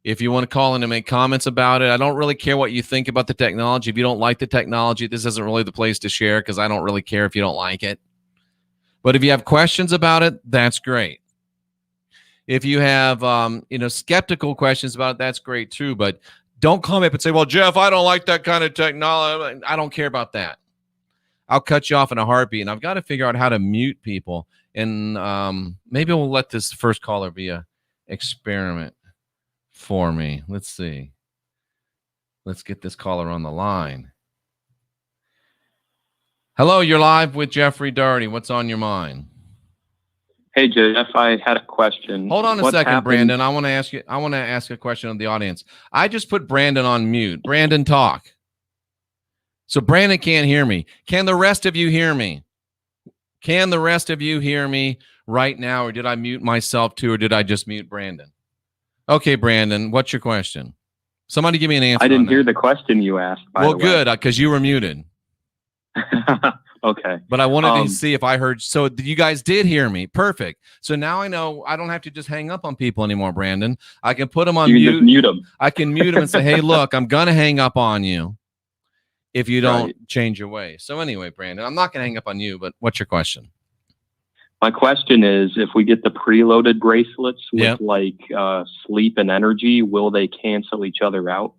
Speaker 1: if you want to call in and make comments about it, I don't really care what you think about the technology. If you don't like the technology, this isn't really the place to share because I don't really care if you don't like it. But if you have questions about it, that's great. If you have skeptical questions about it, that's great too. But don't call me up and say, well, Jeff, I don't like that kind of technology. I don't care about that. I'll cut you off in a heartbeat. And I've got to figure out how to mute people. And maybe we'll let this first caller be an experiment for me. Let's see. Let's get this caller on the line. Hello, you're live with Jeffrey Daugherty. What's on your mind?
Speaker 2: Hey, Jeff, I had a question.
Speaker 1: Hold on a second, Brandon. I want to ask a question of the audience. I just put Brandon on mute. Brandon, talk. So Brandon can't hear me. Can the rest of you hear me? Can the rest of you hear me right now, or did I mute myself too, or did I just mute Brandon? Okay, Brandon, what's your question? Somebody give me an answer.
Speaker 2: I didn't hear the question you asked.
Speaker 1: Well, good, because you were muted.
Speaker 2: Okay.
Speaker 1: But I wanted to see if I heard. So you guys did hear me. Perfect. So now I know I don't have to just hang up on people anymore, Brandon. I can put them on mute.
Speaker 2: You can just mute them.
Speaker 1: I can mute them and say, hey, look, I'm going to hang up on you if you don't change your way. So anyway, Brandon, I'm not going to hang up on you, but what's your question?
Speaker 2: My question is, if we get the preloaded bracelets with like sleep and energy, will they cancel each other out?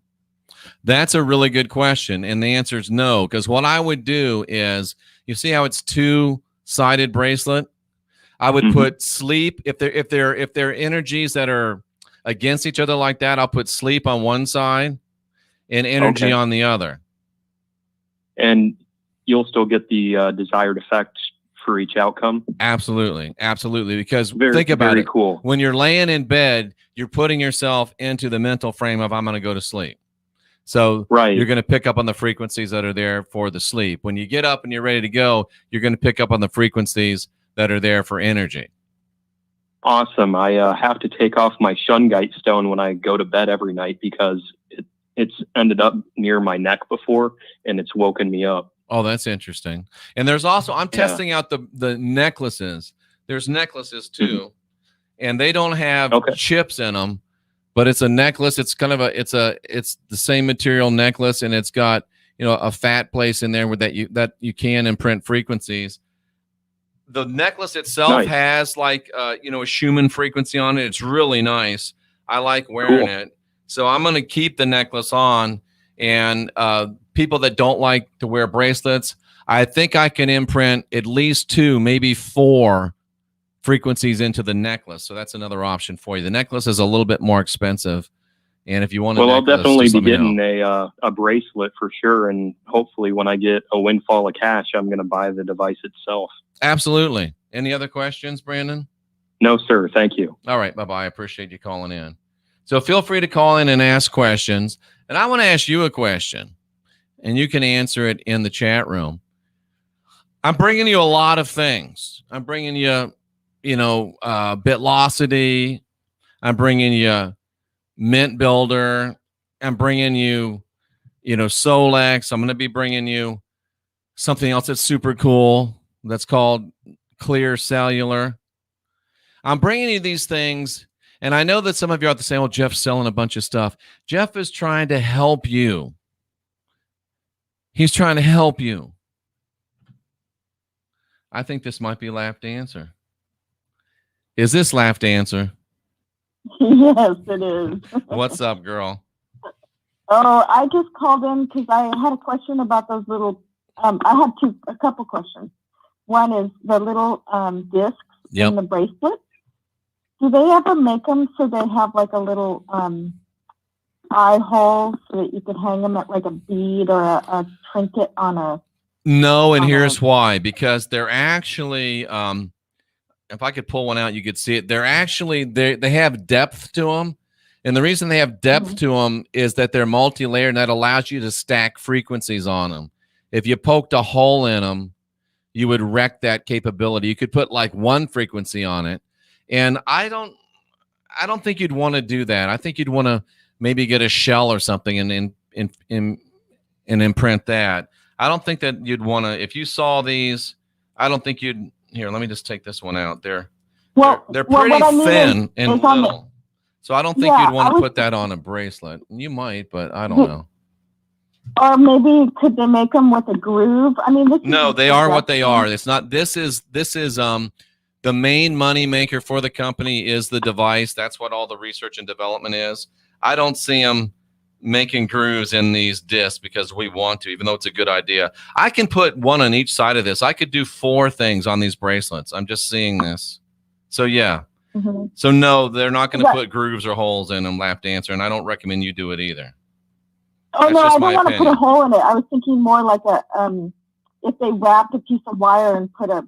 Speaker 1: That's a really good question. And the answer is no, because what I would do is, you see how it's two-sided bracelet? I would put sleep. If they're energies that are against each other like that, I'll put sleep on one side and energy on the other. And
Speaker 2: you'll still get the desired effect for each outcome?
Speaker 1: Absolutely. Absolutely. Because think about it.
Speaker 2: Cool.
Speaker 1: When you're laying in bed, you're putting yourself into the mental frame of, I'm going to go to sleep. So you're going to pick up on the frequencies that are there for the sleep. When you get up and you're ready to go, you're going to pick up on the frequencies that are there for energy.
Speaker 2: Awesome. I have to take off my shungite stone when I go to bed every night because it's ended up near my neck before and it's woken me up.
Speaker 1: Oh, that's interesting. And there's also, I'm testing out the necklaces. There's necklaces too, and they don't have chips in them. But it's a necklace. It's kind of it's the same material necklace, and it's got, you know, a fat place in there that you can imprint frequencies. The necklace itself has like you know, a Schumann frequency on it. It's really nice. I like wearing it. So I'm going to keep the necklace on, and people that don't like to wear bracelets, I think I can imprint at least 2, maybe 4 frequencies into the necklace. So that's another option for you. The necklace is a little bit more expensive, and if you want,
Speaker 2: I'll definitely be getting a bracelet for sure. And hopefully, when I get a windfall of cash, I'm going to buy the device itself.
Speaker 1: Absolutely. Any other questions, Brandon?
Speaker 2: No, sir. Thank you.
Speaker 1: All right. Bye-bye. I appreciate you calling in. So feel free to call in and ask questions. And I want to ask you a question, and you can answer it in the chat room. I'm bringing you a lot of things. I'm bringing you, you know, Bitlocity. I'm bringing you Mint Builder. I'm bringing you, you know, Solex. I'm going to be bringing you something else that's super cool. That's called Clear Cellular. I'm bringing you these things, and I know that some of you are out there saying, "Well, Jeff's selling a bunch of stuff." Jeff is trying to help you. He's trying to help you. I think this might be Lap Dancer. Is this Lap Dancer?
Speaker 3: Yes, it is.
Speaker 1: What's up, girl?
Speaker 3: Oh, I just called in because I had a question about those little. I had a couple questions. One is the little discs in the bracelet. Do they ever make them so they have like a little eye hole so that you could hang them at like a bead or a trinket on a?
Speaker 1: No, and here's why. Because they're actually, if I could pull one out, you could see it. They're actually, they have depth to them. And the reason they have depth to them is that they're multi-layered, and that allows you to stack frequencies on them. If you poked a hole in them, you would wreck that capability. You could put like one frequency on it. And I don't think you'd want to do that. I think you'd want to maybe get a shell or something and imprint that. I don't think that you'd want to, if you saw these, I don't think you'd, here, let me just take this one out. They're pretty thin and little. So I don't think you'd want to put that on a bracelet. You might, but I don't know.
Speaker 3: Or maybe could they make them with a groove? I mean,
Speaker 1: no, they are what they are. It's not, this is the main money maker for the company is the device. That's what all the research and development is. I don't see them making grooves in these discs because we want to, even though it's a good idea. I can put one on each side of this. I could do 4 things on these bracelets. I'm just seeing this. So yeah. So no, they're not going to put grooves or holes in them, Lap Dancer, and I don't recommend you do it either.
Speaker 3: Oh, no, I don't want to put a hole in it. I was thinking more like if they wrapped a piece of wire and put a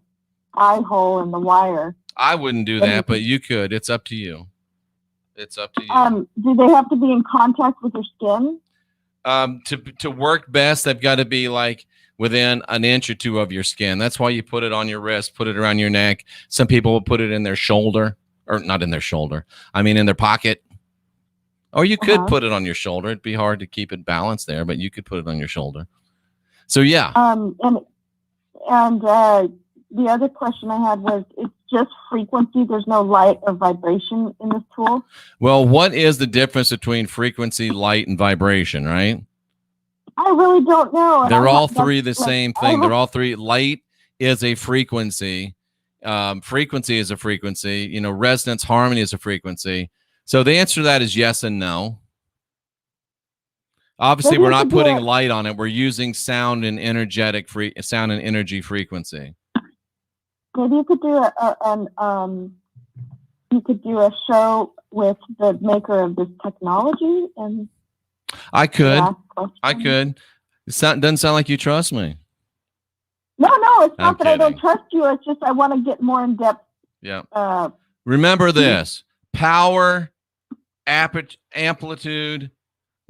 Speaker 3: eye hole in the wire.
Speaker 1: I wouldn't do that, but you could. It's up to you. It's up to you.
Speaker 3: Do they have to be in contact with your skin?
Speaker 1: To work best, they've got to be like within an inch or two of your skin. That's why you put it on your wrist, put it around your neck. Some people will put it in their shoulder, or not in their shoulder. I mean, in their pocket. Or you could put it on your shoulder. It'd be hard to keep it balanced there, but you could put it on your shoulder. So yeah.
Speaker 3: And the other question I had was, it's just frequency. There's no light or vibration in this tool.
Speaker 1: Well, what is the difference between frequency, light, and vibration, right?
Speaker 3: I really don't know.
Speaker 1: They're all three the same thing. They're all three. Light is a frequency. Frequency is a frequency. Resonance, harmony is a frequency. So the answer to that is yes and no. Obviously, we're not putting light on it. We're using sound and sound and energy frequency.
Speaker 3: Maybe you could do a show with the maker of this technology, and
Speaker 1: I could. It doesn't sound like you trust me.
Speaker 3: No, it's not that I don't trust you. It's just I want to get more in depth.
Speaker 1: Yeah. Remember this: power, amplitude,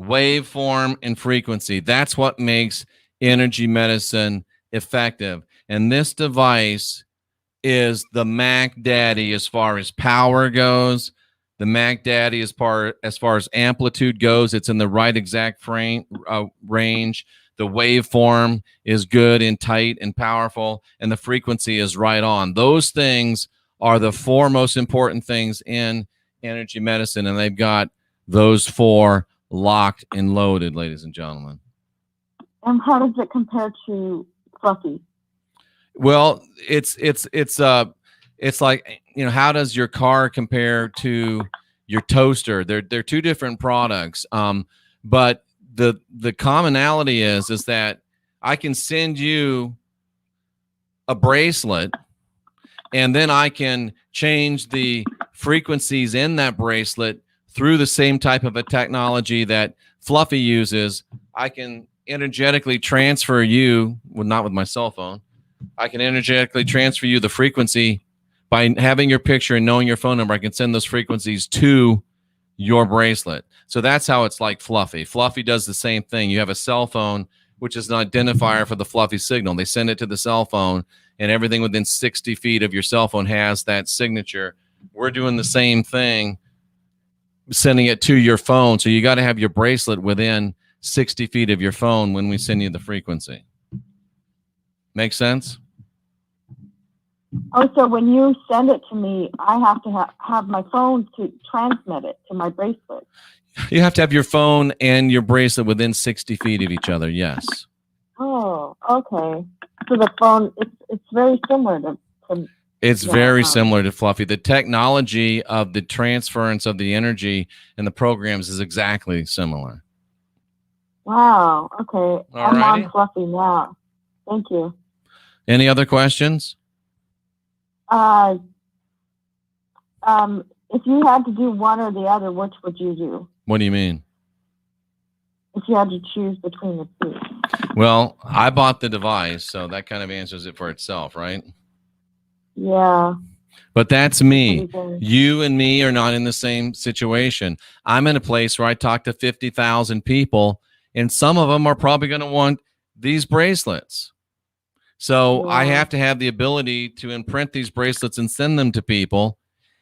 Speaker 1: waveform, and frequency. That's what makes energy medicine effective. And this device is the Mac Daddy as far as power goes. The Mac Daddy as far as amplitude goes. It's in the right exact range. The waveform is good and tight and powerful, and the frequency is right on. Those things are the four most important things in energy medicine, and they've got those four locked and loaded, ladies and gentlemen.
Speaker 3: And how does it compare to Fluffy?
Speaker 1: Well, it's like, how does your car compare to your toaster? They're two different products. But the commonality is that I can send you a bracelet, and then I can change the frequencies in that bracelet through the same type of a technology that Fluffy uses. I can energetically transfer you, not with my cell phone. I can energetically transfer you the frequency by having your picture and knowing your phone number. I can send those frequencies to your bracelet. So that's how it's like Fluffy. Fluffy does the same thing. You have a cell phone, which is an identifier for the Fluffy signal. They send it to the cell phone, and everything within 60 feet of your cell phone has that signature. We're doing the same thing, sending it to your phone. So you got to have your bracelet within 60 feet of your phone when we send you the frequency. Make sense?
Speaker 3: Oh, so when you send it to me, I have to have my phone to transmit it to my bracelet.
Speaker 1: You have to have your phone and your bracelet within 60 feet of each other, yes.
Speaker 3: Oh, okay. So the phone, it's very similar to
Speaker 1: It's very similar to Fluffy. The technology of the transference of the energy and the programs is exactly similar.
Speaker 3: Wow, okay. I'm on Fluffy now. Thank you.
Speaker 1: Any other questions?
Speaker 3: If you had to do one or the other, which would you do?
Speaker 1: What do you mean?
Speaker 3: If you had to choose between the two.
Speaker 1: Well, I bought the device, so that kind of answers it for itself, right?
Speaker 3: Yeah.
Speaker 1: But that's me. You and me are not in the same situation. I'm in a place where I talk to 50,000 people, and some of them are probably going to want these bracelets. So I have to have the ability to imprint these bracelets and send them to people.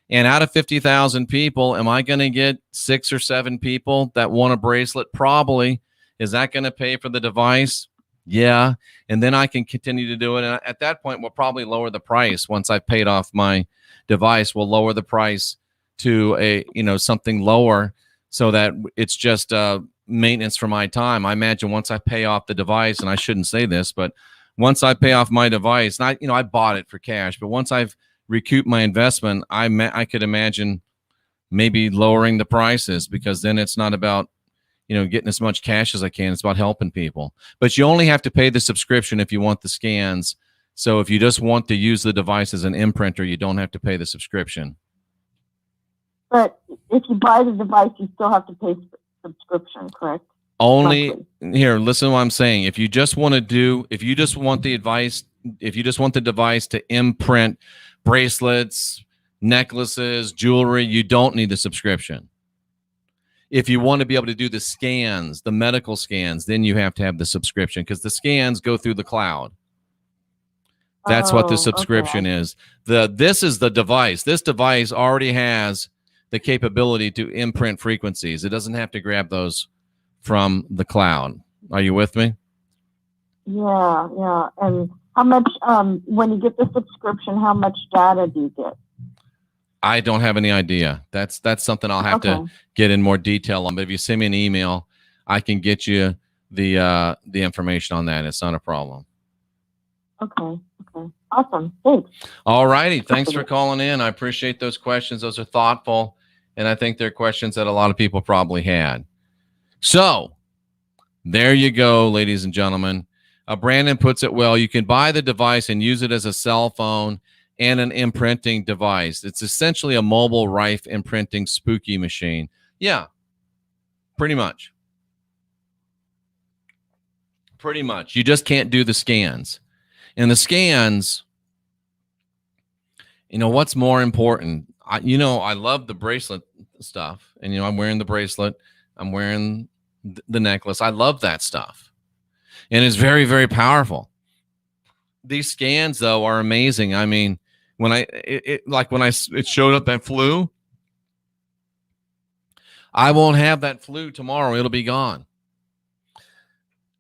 Speaker 1: And out of 50,000 people, am I going to get 6 or 7 people that want a bracelet? Probably. Is that going to pay for the device? Yeah. And then I can continue to do it. And at that point, we'll probably lower the price. Once I've paid off my device, we'll lower the price to something lower so that it's just maintenance for my time. I imagine once I pay off the device, and I shouldn't say this, but once I pay off my device, and I bought it for cash, but once I've recouped my investment, I could imagine maybe lowering the prices, because then it's not about getting as much cash as I can. It's about helping people. But you only have to pay the subscription if you want the scans. So if you just want to use the device as an imprinter, you don't have to pay the subscription.
Speaker 3: But if you buy the device, you still have to pay subscription, correct?
Speaker 1: Only
Speaker 3: monthly?
Speaker 1: here, listen to what I'm saying. If you just want the device to imprint bracelets, necklaces, jewelry, you don't need a subscription. If you want to be able to do the scans, the medical scans, then you have to have the subscription because the scans go through the cloud. That's what the subscription is. This is the device. This device already has the capability to imprint frequencies. It doesn't have to grab those from the cloud. Are you with me?
Speaker 3: Yeah. And how much, when you get the subscription, how much data do you get?
Speaker 1: I don't have any idea. That's something I'll have to get in more detail on. But if you send me an email, I can get you the information on that. It's not a problem.
Speaker 3: Okay. Awesome. Thanks.
Speaker 1: All righty. Thanks for calling in. I appreciate those questions. Those are thoughtful. And I think they're questions that a lot of people probably had. So there you go, ladies and gentlemen. Brandon puts it well. You can buy the device and use it as a cell phone and an imprinting device. It's essentially a mobile Rife imprinting spooky machine. Yeah, pretty much. Pretty much. You just can't do the scans. And the scans, what's more important? I love the bracelet stuff. And, I'm wearing the bracelet. I'm wearing the necklace. I love that stuff. And it's very, very powerful. These scans, though, are amazing. I mean, when it showed up that flu, I won't have that flu tomorrow. It'll be gone.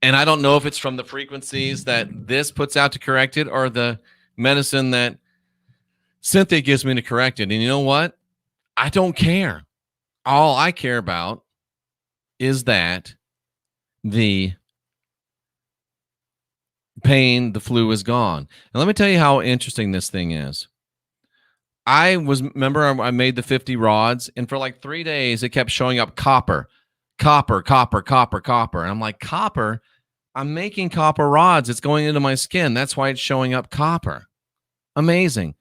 Speaker 1: And I don't know if it's from the frequencies that this puts out to correct it or the medicine that Cynthia gives me to correct it. And you know what? I don't care. All I care about is that the pain, the flu is gone. And let me tell you how interesting this thing is. I made the 50 rods, and for like 3 days, it kept showing up copper. And I'm like, copper? I'm making copper rods. It's going into my skin. That's why it's showing up copper. Amazing.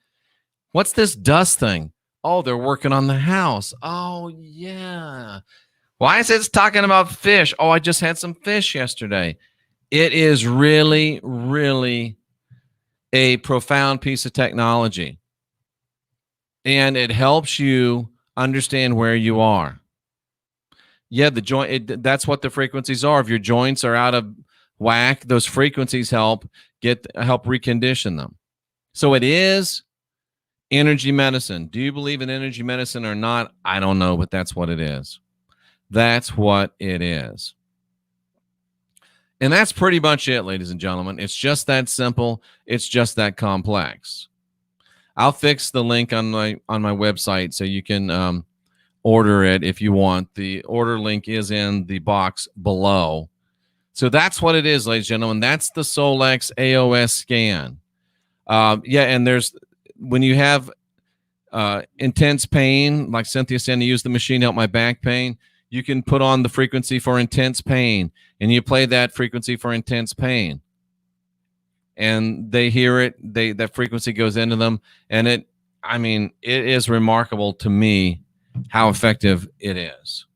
Speaker 1: What's this dust thing? Oh, they're working on the house. Oh, yeah. Why is it talking about fish? Oh, I just had some fish yesterday. It is really, really a profound piece of technology. And it helps you understand where you are. Yeah, the joint, that's what the frequencies are. If your joints are out of whack, those frequencies help recondition them. So it is energy medicine. Do you believe in energy medicine or not? I don't know, but that's what it is. That's what it is. And that's pretty much it, ladies and gentlemen. It's just that simple. It's just that complex. I'll fix the link on my website so you can order it if you want. The order link is in the box below. So that's what it is, ladies and gentlemen. That's the Solex AOS scan. And when you have intense pain, like Cynthia said, to use the machine to help my back pain, you can put on the frequency for intense pain, and you play that frequency for intense pain. And they hear it, that frequency goes into them, and it is remarkable to me how effective it is.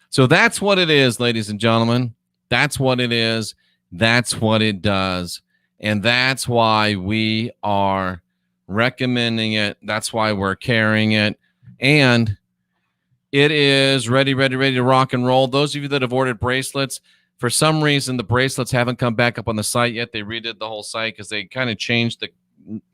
Speaker 1: So that's what it is, ladies and gentlemen. That's what it is. That's what it does. And that's why we are recommending it. That's why we're carrying it. And it is ready to rock and roll. Those of you that have ordered bracelets, for some reason, the bracelets haven't come back up on the site yet. They redid the whole site because they kind of changed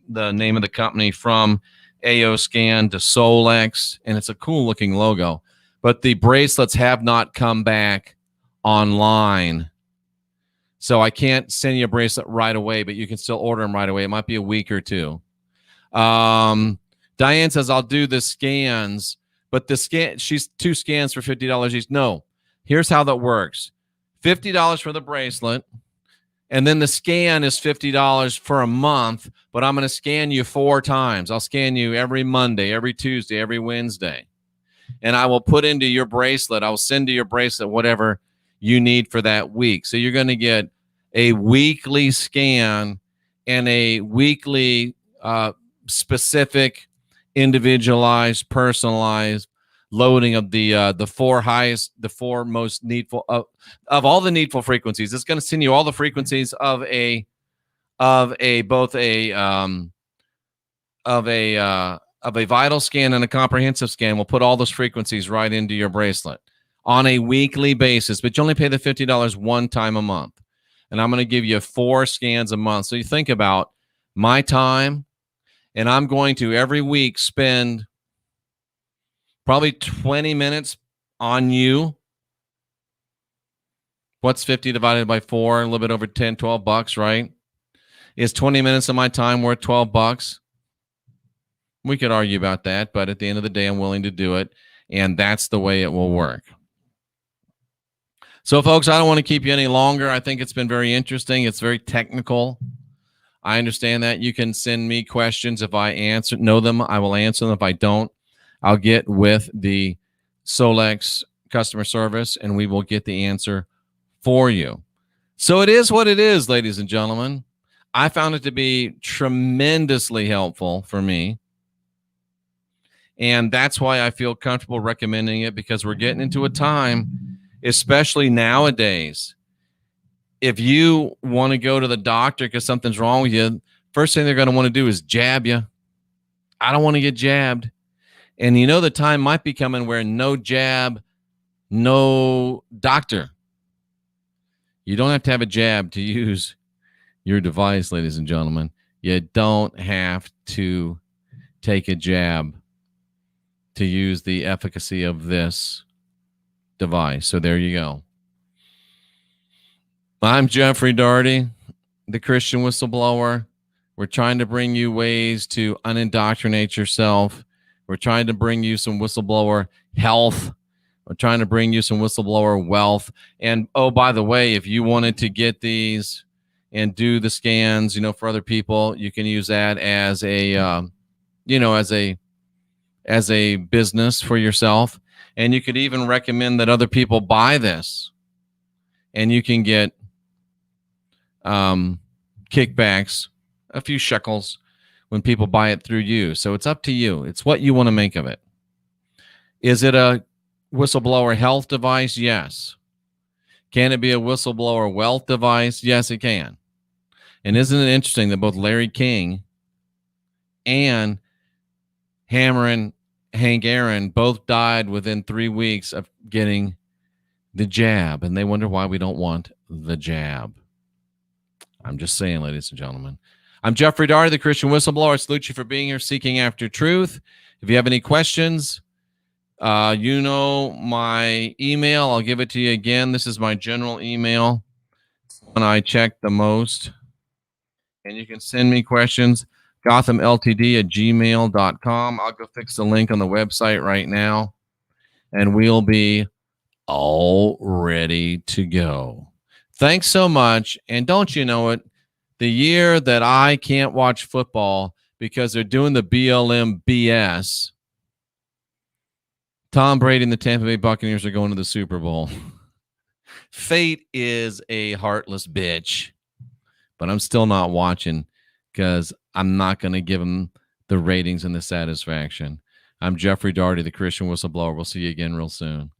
Speaker 1: the name of the company from AO Scan to Solex, and it's a cool looking logo. But the bracelets have not come back online. So I can't send you a bracelet right away, but you can still order them right away. It might be a week or two. Diane says, I'll do the scans, but she's 2 scans for $50 each. No, here's how that works. $50 for the bracelet, and then the scan is $50 for a month, but I'm going to scan you 4 times. I'll scan you every Monday, every Tuesday, every Wednesday. And I will put into your bracelet, I will send to your bracelet whatever you need for that week. So you're going to get a weekly scan and a weekly specific, individualized, personalized loading of the four most needful of all the needful frequencies. It's going to send you all the frequencies of a vital scan and a comprehensive scan. We'll put all those frequencies right into your bracelet on a weekly basis, but you only pay the $50 one time a month. And I'm going to give you 4 scans a month. So you think about my time, and I'm going to every week spend probably 20 minutes on you. What's 50 divided by 4? A little bit over 10, $12, right? Is 20 minutes of my time worth $12? We could argue about that, but at the end of the day, I'm willing to do it, and that's the way it will work. So, folks, I don't want to keep you any longer. I think it's been very interesting. It's very technical. I understand that. You can send me questions. If I know them, I will answer them. If I don't, I'll get with the Solex customer service, and we will get the answer for you. So it is what it is, ladies and gentlemen. I found it to be tremendously helpful for me. And that's why I feel comfortable recommending it, because we're getting into a time, especially nowadays, if you want to go to the doctor because something's wrong with you, first thing they're going to want to do is jab you. I don't want to get jabbed. And you know the time might be coming where no jab, no doctor. You don't have to have a jab to use your device, ladies and gentlemen. You don't have to take a jab to use the efficacy of this device. So there you go. I'm Jeffrey Daugherty, the Christian Whistleblower. We're trying to bring you ways to unindoctrinate yourself. We're trying to bring you some whistleblower health. We're trying to bring you some whistleblower wealth. And, oh, by the way, if you wanted to get these and do the scans, for other people, you can use that as a, as a business for yourself. And you could even recommend that other people buy this, and you can get kickbacks, a few shekels when people buy it through you. So it's up to you. It's what you want to make of it. Is it a whistleblower health device? Yes. Can it be a whistleblower wealth device? Yes, it can. And isn't it interesting that both Larry King and Hammer and Hank Aaron both died within 3 weeks of getting the jab, and they wonder why we don't want the jab. I'm just saying, ladies and gentlemen. I'm Jeffrey Daugherty, the Christian Whistleblower. I salute you for being here, seeking after truth. If you have any questions, you know my email. I'll give it to you again. This is my general email, when I check the most. And you can send me questions, gothamltd@gmail.com. I'll go fix the link on the website right now, and we'll be all ready to go. Thanks so much. And don't you know it, the year that I can't watch football because they're doing the BLM BS, Tom Brady and the Tampa Bay Buccaneers are going to the Super Bowl. Fate is a heartless bitch, but I'm still not watching because I'm not going to give them the ratings and the satisfaction. I'm Jeffrey Daugherty, the Christian Whistleblower. We'll see you again real soon.